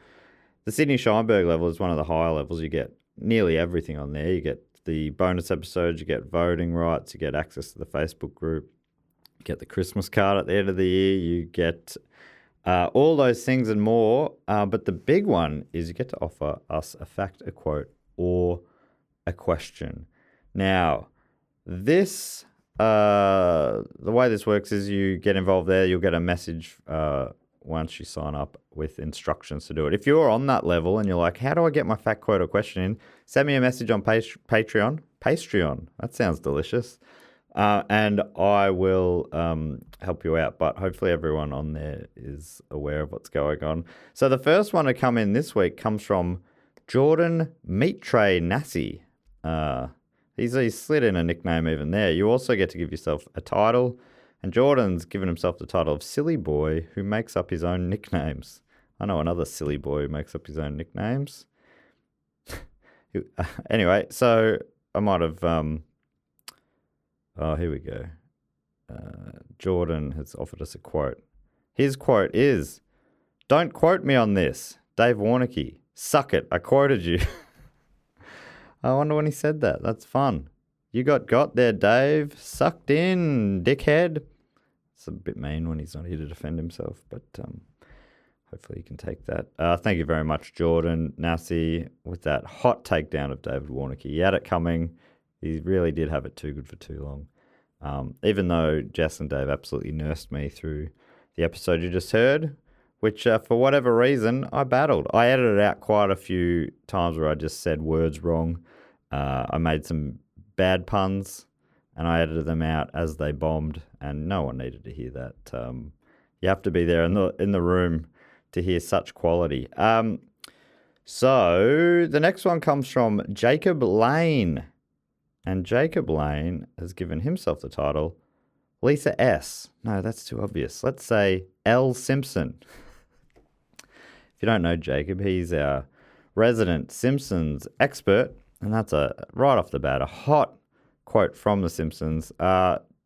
Speaker 1: The Sydney Scheinberg level is one of the higher levels. You get nearly everything on there. You get the bonus episodes, you get voting rights, you get access to the Facebook group, you get the Christmas card at the end of the year, you get all those things and more. But the big one is you get to offer us a fact, a quote, or a question. Now, this, the way this works is you get involved there, you'll get a message once you sign up with instructions to do it. If you're on that level and you're like, how do I get my fact, quote, or question in? Send me a message on Patreon. Patreon. That sounds delicious. And I will help you out. But hopefully everyone on there is aware of what's going on. So the first one to come in this week comes from Jordan Meat Tray Nassi. He's slid in a nickname even there. You also get to give yourself a title. And Jordan's given himself the title of Silly Boy, who makes up his own nicknames. I know another silly boy who makes up his own nicknames. Anyway, so I might have... here we go. Jordan has offered us a quote. His quote is, "Don't quote me on this. Dave Warnicky. Suck it. I quoted you." I wonder when he said that. That's fun. You got there, Dave. Sucked in, dickhead. It's a bit mean when he's not here to defend himself, but hopefully he can take that. Thank you very much, Jordan Nassi, with that hot takedown of David Warnicky. He had it coming. He really did have it too good for too long. Even though Jess and Dave absolutely nursed me through the episode you just heard, which for whatever reason, I battled. I edited out quite a few times where I just said words wrong. I made some bad puns, and I edited them out as they bombed, and no one needed to hear that. You have to be there in the room to hear such quality. So the next one comes from Jacob Lane, and Jacob Lane has given himself the title Lisa S. No, that's too obvious. Let's say L. Simpson. If you don't know Jacob, he's our resident Simpsons expert, and that's right off the bat, a hot quote from The Simpsons.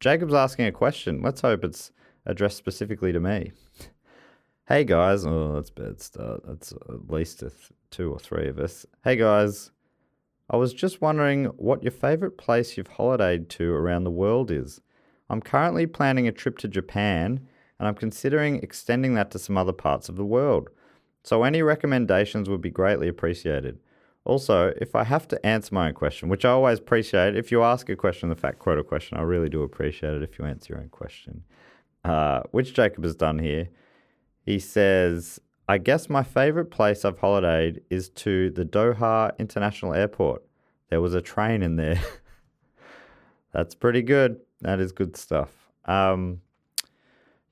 Speaker 1: Jacob's asking a question. Let's hope it's addressed specifically to me. Hey guys, oh, that's a bad start. That's at least two or three of us. Hey guys, I was just wondering what your favourite place you've holidayed to around the world is. I'm currently planning a trip to Japan, and I'm considering extending that to some other parts of the world. So any recommendations would be greatly appreciated. Also, if I have to answer my own question, which I always appreciate, if you ask a question, the fact, quote, or question, I really do appreciate it if you answer your own question, which Jacob has done here. He says, I guess my favourite place I've holidayed is to the Doha International Airport. There was a train in there. That's pretty good. That is good stuff.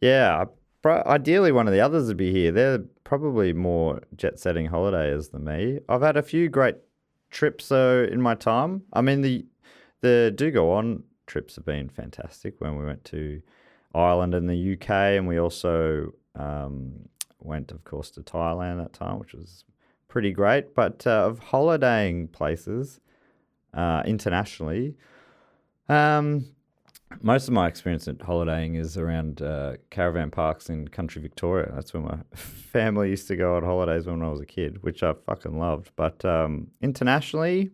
Speaker 1: Yeah, ideally one of the others would be here. They're probably more jet-setting holidayers than me. I've had a few great trips in my time. I mean, the Do Go On trips have been fantastic when we went to Ireland and the UK, and we also went, of course, to Thailand that time, which was pretty great. But of holidaying places internationally, most of my experience at holidaying is around caravan parks in country Victoria. That's where my family used to go on holidays when I was a kid, which I fucking loved. But internationally,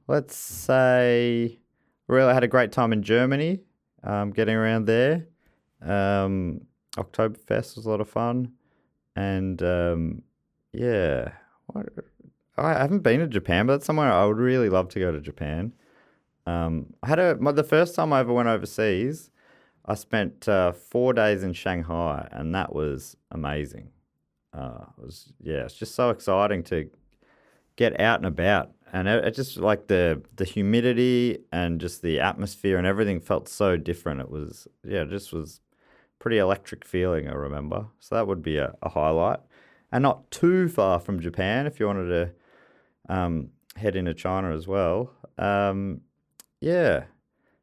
Speaker 1: let's say, really had a great time in Germany, getting around there. Oktoberfest was a lot of fun. And yeah, I haven't been to Japan, but that's somewhere I would really love to go to Japan. I had the first time I ever went overseas, I spent 4 days in Shanghai, and that was amazing. It's just so exciting to get out and about, and it just like the humidity and just the atmosphere and everything felt so different. It was just was pretty electric feeling, I remember. So that would be a highlight. and not too far from Japan if you wanted to head into China as well. Yeah.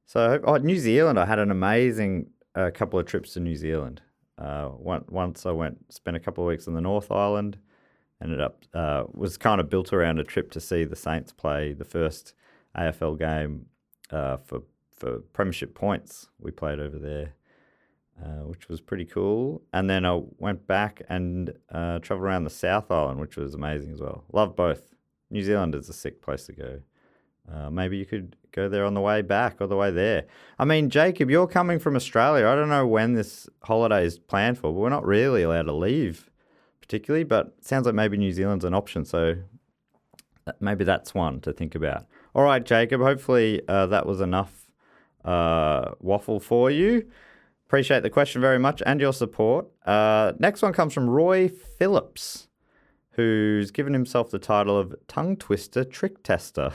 Speaker 1: So New Zealand, I had an amazing couple of trips to New Zealand. Once I spent a couple of weeks on the North Island, ended up, was kind of built around a trip to see the Saints play the first AFL game for premiership points. We played over there, which was pretty cool. And then I went back and travelled around the South Island, which was amazing as well. Love both. New Zealand is a sick place to go. Maybe you could go there on the way back or the way there. I mean, Jacob, you're coming from Australia. I don't know when this holiday is planned for, but we're not really allowed to leave particularly, but it sounds like maybe New Zealand's an option, so maybe that's one to think about. All right, Jacob, hopefully that was enough waffle for you. Appreciate the question very much and your support. Next one comes from Roy Phillips, who's given himself the title of Tongue Twister Trick Tester.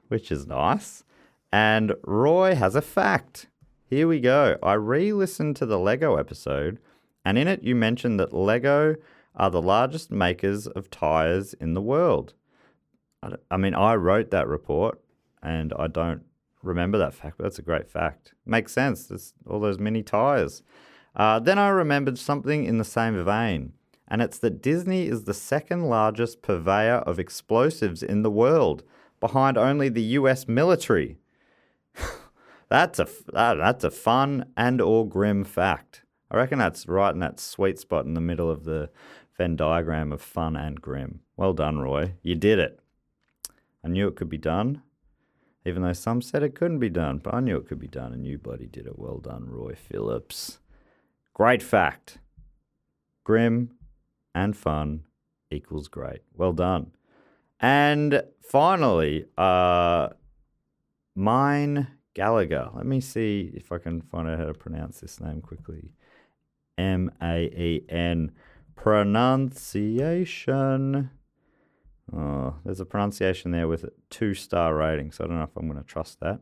Speaker 1: Which is nice. And Roy has a fact. Here we go. I re-listened to the Lego episode, and in it you mentioned that Lego are the largest makers of tyres in the world. I mean, I wrote that report, and I don't remember that fact, but that's a great fact. Makes sense. There's all those mini tyres. Then I remembered something in the same vein, and it's that Disney is the second largest purveyor of explosives in the world, behind only the US military. That's a fun and or grim fact. I reckon that's right in that sweet spot in the middle of the Venn diagram of fun and grim. Well done, Roy. You did it. I knew it could be done, even though some said it couldn't be done, but I knew it could be done, and you bloody did it. Well done, Roy Phillips. Great fact. Grim and fun equals great. Well done. And finally, Mine Gallagher. Let me see if I can find out how to pronounce this name quickly. Maen. Pronunciation. Oh, there's a pronunciation there with a 2-star rating, so I don't know if I'm going to trust that.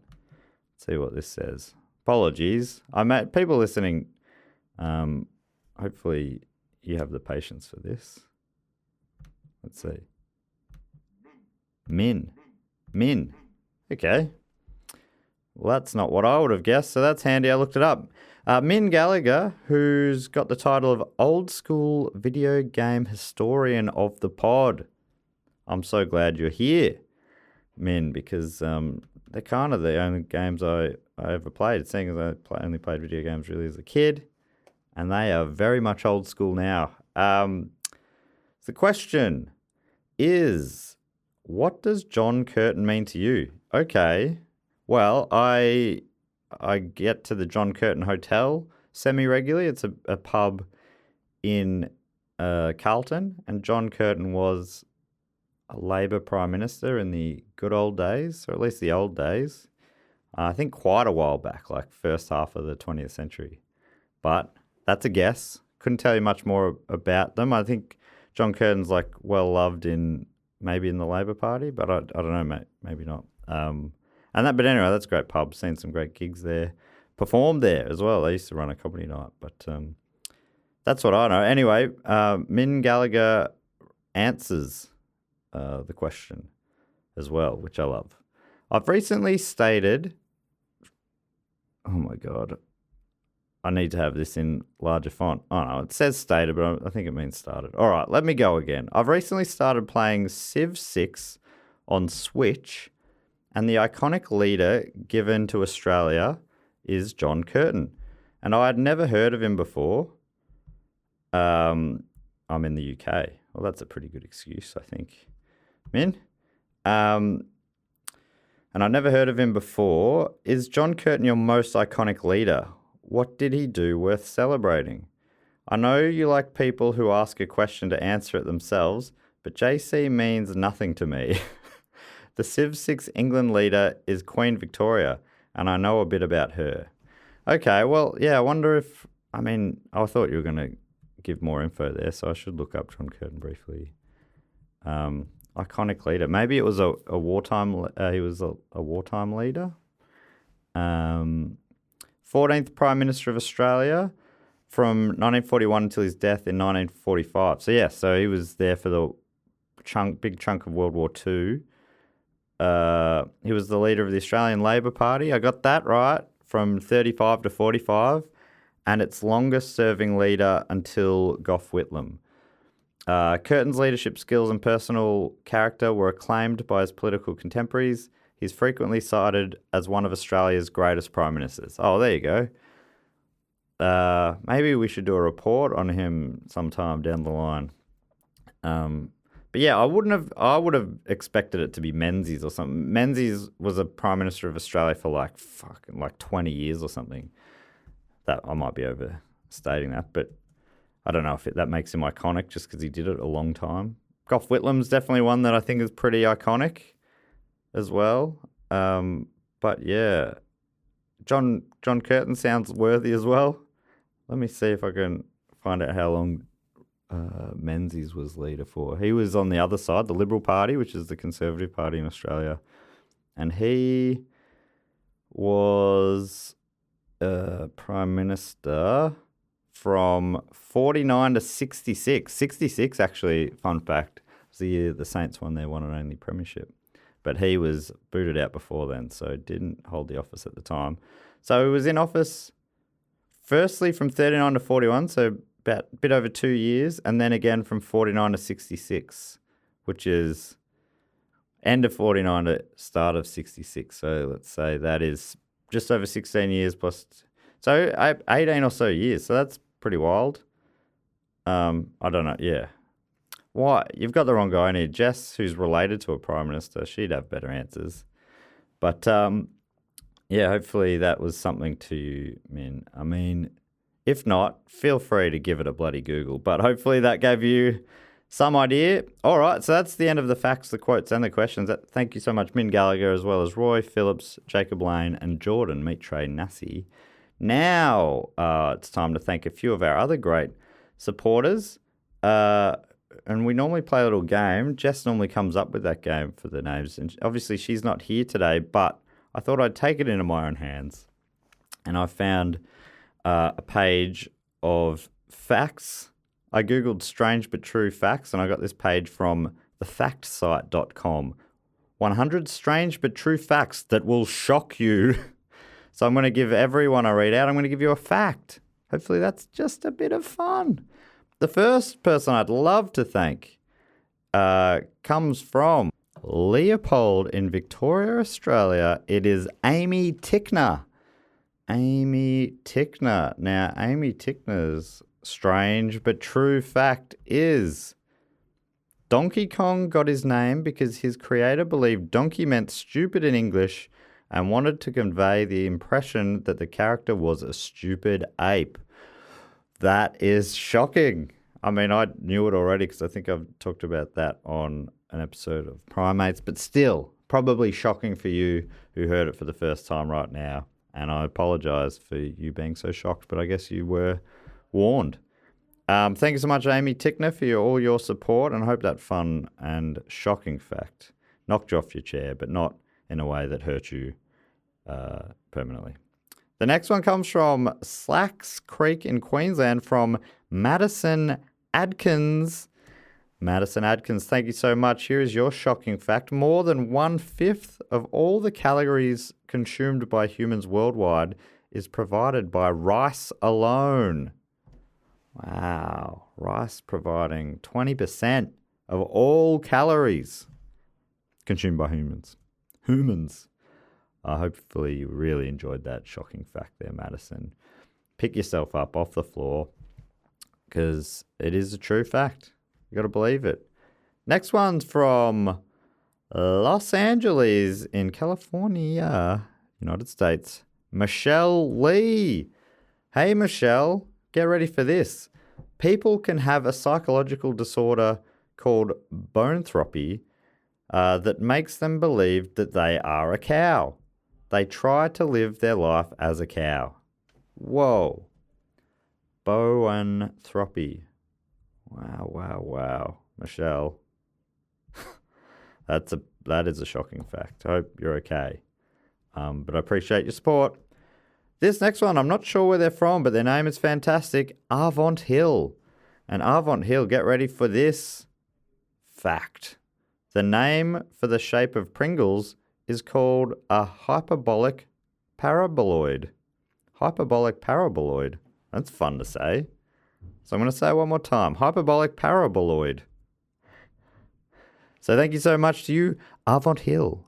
Speaker 1: Let's see what this says. Apologies. People listening, hopefully you have the patience for this. Let's see. Min. Okay. Well, that's not what I would have guessed, so that's handy. I looked it up. Min Gallagher, who's got the title of Old School Video Game Historian of the Pod. I'm so glad you're here, Min, because they're kind of the only games I ever played, seeing as I only played video games really as a kid, and they are very much old school now. The question is, what does John Curtin mean to you? Okay, well, I get to the John Curtin Hotel semi-regularly. It's a pub in Carlton, and John Curtin was a Labor Prime Minister in the good old days, or at least the old days. I think quite a while back, like first half of the 20th century. But that's a guess. Couldn't tell you much more about them. I think John Curtin's like well loved maybe in the Labor Party, but I don't know, mate. Maybe not. But anyway, that's a great pub. Seen some great gigs there. Performed there as well. They used to run a comedy night, but that's what I know. Anyway, Min Gallagher answers the question as well, which I love. I've recently stated, oh my God, I need to have this in larger font. Oh no, it says stated, but I think it means started. All right, let me go again. I've recently started playing Civ 6 on Switch, and the iconic leader given to Australia is John Curtin. And I had never heard of him before. I'm in the UK. Well, that's a pretty good excuse, I think. Min? And I never heard of him before. Is John Curtin your most iconic leader? What did he do worth celebrating? I know you like people who ask a question to answer it themselves, but JC means nothing to me. The Civ 6 England leader is Queen Victoria, and I know a bit about her. Okay, well, yeah, I wonder if, I thought you were going to give more info there, so I should look up John Curtin briefly. Iconic leader. Maybe it was a wartime, he was a wartime leader. 14th Prime Minister of Australia, from 1941 until his death in 1945. So, yeah, so he was there for the big chunk of World War II. He was the leader of the Australian Labor Party. I got that right, from 35 to 45, and its longest-serving leader until Gough Whitlam. Curtin's leadership skills and personal character were acclaimed by his political contemporaries. He's frequently cited as one of Australia's greatest prime ministers. Oh, there you go. Maybe we should do a report on him sometime down the line. But yeah, I would have expected it to be Menzies or something. Menzies was a prime minister of Australia for like 20 years or something. That I might be overstating that, but I don't know if that makes him iconic just because he did it a long time. Gough Whitlam's definitely one that I think is pretty iconic as well. But yeah, John Curtin sounds worthy as well. Let me see if I can find out how long Menzies was leader for. He was on the other side, the Liberal Party, which is the Conservative Party in Australia. And he was Prime Minister from 49 to 66. 66, actually, fun fact, was the year the Saints won their one and only premiership. But he was booted out before then, so didn't hold the office at the time. So he was in office firstly from 39 to 41, so about a bit over 2 years, and then again from 49 to 66, which is end of 49 to start of 66. So let's say that is just over 16 years plus, so 18 or so years. So that's pretty wild. I don't know, yeah. Why? You've got the wrong guy in here. Jess, who's related to a prime minister, she'd have better answers. But yeah, hopefully that was something to you, Min. I mean, if not, feel free to give it a bloody Google. But hopefully that gave you some idea. All right, so that's the end of the facts, the quotes, and the questions. Thank you so much, Min Gallagher, as well as Roy Phillips, Jacob Lane, and Jordan Meat Tray Nassi. Now it's time to thank a few of our other great supporters. And we normally play a little game. Jess normally comes up with that game for the names. And obviously she's not here today, but I thought I'd take it into my own hands. And I found a page of facts. I Googled strange but true facts, and I got this page from thefactsite.com. 100 strange but true facts that will shock you. So I'm going to give everyone I read out, I'm going to give you a fact. Hopefully that's just a bit of fun. The first person I'd love to thank comes from Leopold in Victoria, Australia. It is Amy Tickner. Amy Tickner. Now, Amy Tickner's strange but true fact is Donkey Kong got his name because his creator believed donkey meant stupid in English and wanted to convey the impression that the character was a stupid ape. That is shocking. I mean, I knew it already because I think I've talked about that on an episode of Primates, but still, probably shocking for you who heard it for the first time right now. And I apologise for you being so shocked, but I guess you were warned. Thank you so much, Amy Tickner, for all your support, and I hope that fun and shocking fact knocked you off your chair, but not in a way that hurt you permanently. The next one comes from Slacks Creek in Queensland from Madison Adkins. Madison Adkins, thank you so much. Here is your shocking fact. More than 1/5 of all the calories consumed by humans worldwide is provided by rice alone. Wow. Rice providing 20% of all calories consumed by humans. Humans. Hopefully you really enjoyed that shocking fact there, Madison. Pick yourself up off the floor because it is a true fact. You got to believe it. Next one's from Los Angeles in California, United States. Michelle Lee. Hey, Michelle, get ready for this. People can have a psychological disorder called bonethropy that makes them believe that they are a cow. They try to live their life as a cow. Whoa. Boanthropy. Wow. Michelle. That is a shocking fact. I hope you're okay. But I appreciate your support. This next one, I'm not sure where they're from, but their name is fantastic. Avon Hill. And Avon Hill, get ready for this fact. The name for the shape of Pringles is called a hyperbolic paraboloid. Hyperbolic paraboloid. That's fun to say. So I'm going to say it one more time. Hyperbolic paraboloid. So thank you so much to you, Avon Hill.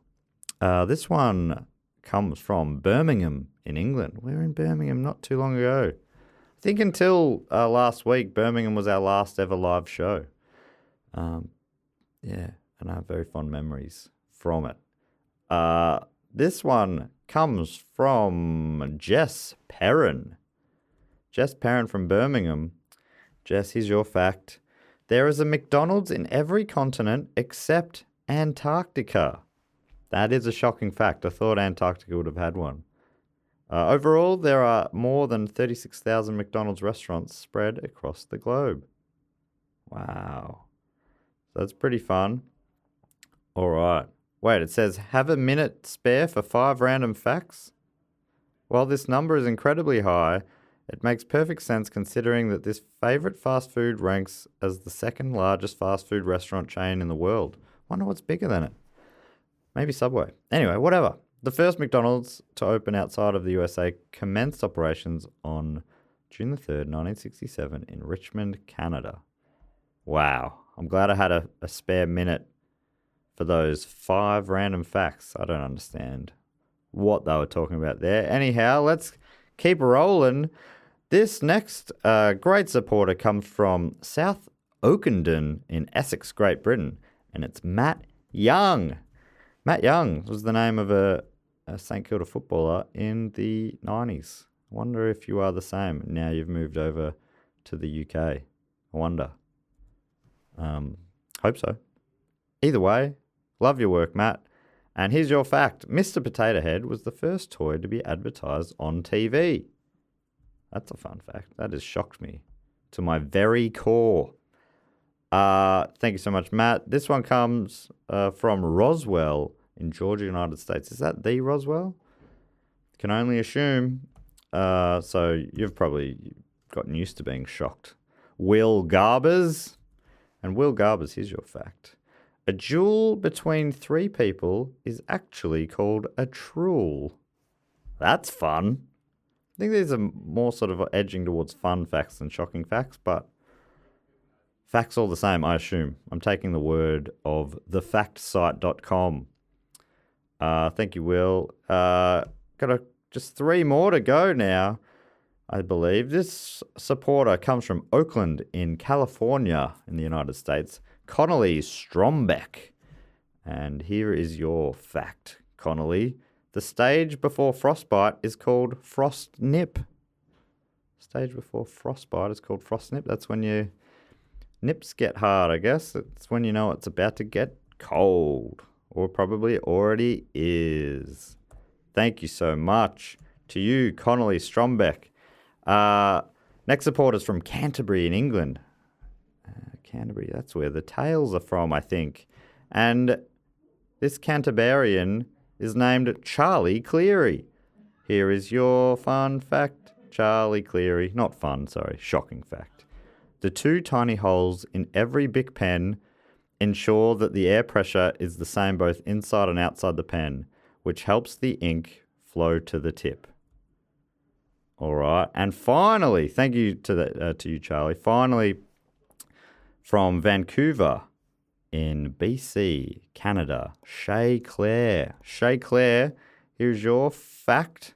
Speaker 1: This one comes from Birmingham in England. We were in Birmingham not too long ago. I think until last week, Birmingham was our last ever live show. Yeah, and I have very fond memories from it. This one comes from Jess Perrin. Jess Perrin from Birmingham. Jess, here's your fact. There is a McDonald's in every continent except Antarctica. That is a shocking fact. I thought Antarctica would have had one. Overall, there are more than 36,000 McDonald's restaurants spread across the globe. Wow. So that's pretty fun. All right. Wait, it says, have a minute spare for 5 random facts? While this number is incredibly high, it makes perfect sense considering that this favourite fast food ranks as the second largest fast food restaurant chain in the world. Wonder what's bigger than it. Maybe Subway. Anyway, whatever. The first McDonald's to open outside of the USA commenced operations on June the 3rd, 1967 in Richmond, Canada. Wow. I'm glad I had a spare minute for those 5 random facts. I don't understand what they were talking about there. Anyhow, let's keep rolling. This next great supporter comes from South Oakenden in Essex, Great Britain, and it's Matt Young. Matt Young was the name of a St Kilda footballer in the 90s. I wonder if you are the same now you've moved over to the UK. I wonder. Hope so. Either way, love your work, Matt. And here's your fact. Mr. Potato Head was the first toy to be advertised on TV. That's a fun fact. That has shocked me to my very core. Thank you so much, Matt. This one comes from Roswell in Georgia, United States. Is that the Roswell? Can only assume. So you've probably gotten used to being shocked. Will Garbers. And Will Garbers, here's your fact. A duel between 3 people is actually called a truel. That's fun. I think these are more sort of edging towards fun facts than shocking facts, but facts all the same, I assume. I'm taking the word of thefactsite.com. Thank you, Will. Just 3 more to go now, I believe. This supporter comes from Oakland in California in the United States. Connolly Strombeck. And here is your fact, Connolly. The stage before frostbite is called frost nip. Stage before frostbite is called frost nip. That's when your nips get hard, I guess. It's when you know it's about to get cold. Or probably already is. Thank you so much to you, Connolly Strombeck. Next support is from Canterbury in England. Canterbury, that's where the Tales are from, I think. And this Canterburyan is named Charlie Cleary. Here is your fun fact. Charlie Cleary. Not fun, sorry. Shocking fact. The 2 tiny holes in every Bic pen ensure that the air pressure is the same both inside and outside the pen, which helps the ink flow to the tip. All right. And finally, thank you to you, Charlie. Finally, from Vancouver in BC, Canada, Shay Claire. Shay Claire, here's your fact.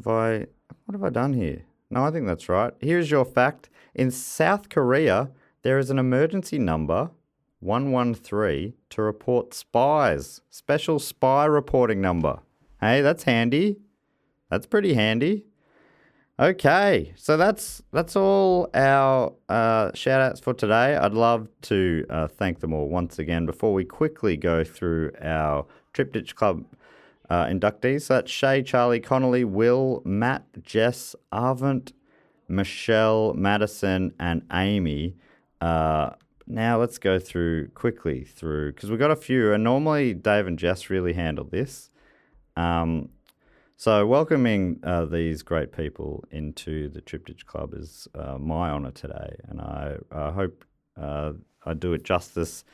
Speaker 1: What have I done here? No, I think that's right. Here's your fact. In South Korea, there is an emergency number, 113, to report spies. Special spy reporting number. Hey, that's handy. That's pretty handy. Okay, so that's all our shout-outs for today. I'd love to thank them all once again before we quickly go through our Trip Ditch Club inductees. So that's Shay, Charlie, Connolly, Will, Matt, Jess, Arvant, Michelle, Madison, and Amy. Now let's go quickly through, because we've got a few, and normally Dave and Jess really handle this. So welcoming these great people into the Triptych Club is my honour today, and I hope I do it justice.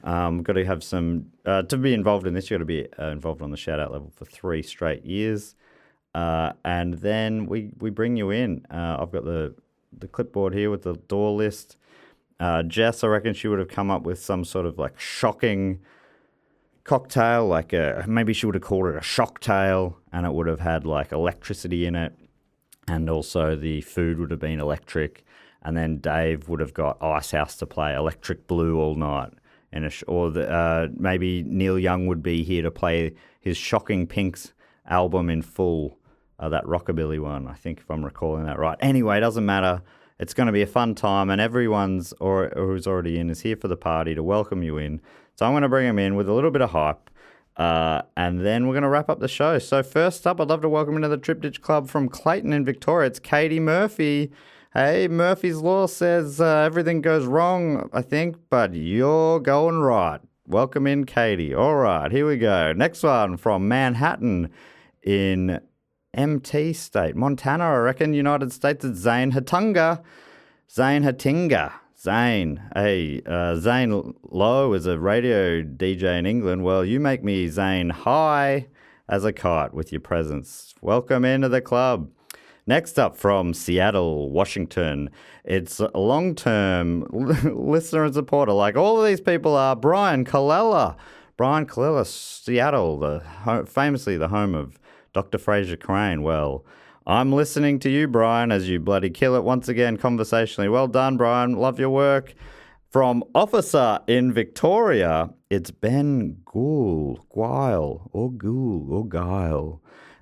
Speaker 1: Got to have some to be involved in this. You got to be involved on the shout out level for 3 straight years, and then we bring you in. I've got the clipboard here with the door list. Jess, I reckon she would have come up with some sort of like shocking cocktail, like maybe she would have called it a shocktail, and it would have had like electricity in it, and also the food would have been electric. And then Dave would have got Icehouse to play Electric Blue all night. Maybe Neil Young would be here to play his Shocking Pinks album in full, that rockabilly one, I think, if I'm recalling that right. Anyway, it doesn't matter. It's going to be a fun time, and everyone's who's already in is here for the party to welcome you in. So I'm going to bring them in with a little bit of hype, and then we're going to wrap up the show. So first up, I'd love to welcome into the Triptych Club from Clayton in Victoria. It's Katie Murphy. Hey, Murphy's Law says everything goes wrong, I think, but you're going right. Welcome in, Katie. All right, here we go. Next one from Manhattan in MT State, Montana, I reckon, United States. It's Zane Hatunga. Zane Hatinga. Zane. Hey, Zane Lowe is a radio DJ in England. Well, you make me Zane high as a kite with your presence. Welcome into the club. Next up from Seattle, Washington, it's a long-term listener and supporter, like all of these people are, Brian Colella. Brian Colella, Seattle, famously the home of Dr. Fraser Crane. Well, I'm listening to you, Brian, as you bloody kill it once again conversationally. Well done, Brian. Love your work. From Officer in Victoria, it's Ben Guile.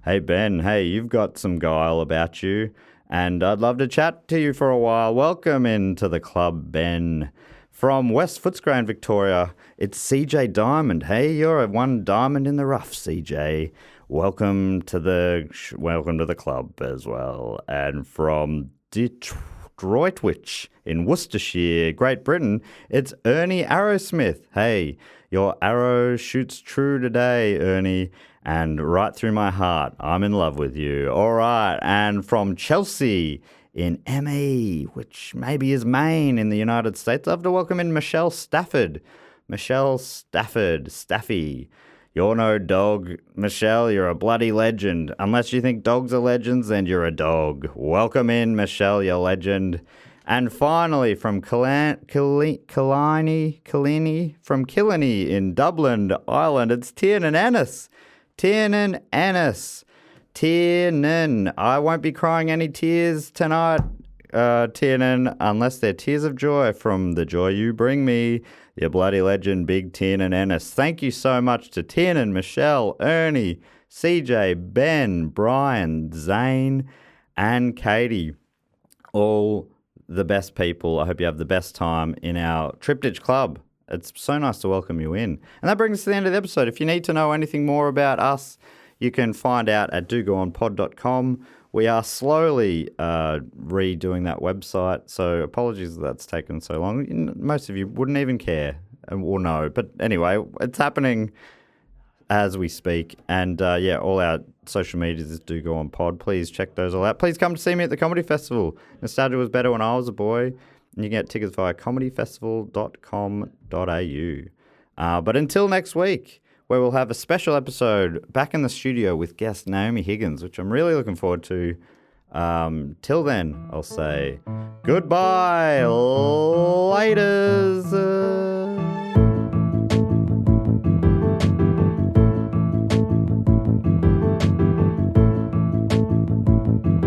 Speaker 1: Hey, Ben, hey, you've got some guile about you, and I'd love to chat to you for a while. Welcome into the club, Ben. From West Footscray in Victoria, it's CJ Diamond. Hey, you're one diamond in the rough, CJ. Welcome to the club as well. And from Detroitwich in Worcestershire, Great Britain, it's Ernie Arrowsmith. Hey, your arrow shoots true today, Ernie, and right through my heart. I'm in love with you. All right. And from Chelsea in ME, which maybe is Maine in the United States, I'd love to welcome in Michelle Stafford. Michelle Stafford, Staffy. You're no dog. Michelle, you're a bloody legend. Unless you think dogs are legends, then you're a dog. Welcome in, Michelle, you legend. And finally, from Killiney in Dublin, Ireland, it's Tiernan Ennis. Tiernan Ennis. Tiernan. I won't be crying any tears tonight, Tiernan, unless they're tears of joy from the joy you bring me. Your bloody legend, Big Tiernan Ennis. Thank you so much to Tiernan, Michelle, Ernie, CJ, Ben, Brian, Zane, and Katie. All the best people. I hope you have the best time in our Triptych Club. It's so nice to welcome you in. And that brings us to the end of the episode. If you need to know anything more about us, you can find out at dogoonpod.com. We are slowly redoing that website, so apologies that's taken so long. Most of you wouldn't even care or know. But anyway, it's happening as we speak. And all our social medias do go on pod. Please check those all out. Please come to see me at the Comedy Festival. Nostalgia was better when I was a boy. And you can get tickets via comedyfestival.com.au. But until next week, where we'll have a special episode back in the studio with guest Naomi Higgins, which I'm really looking forward to. Till then, I'll say goodbye, laters.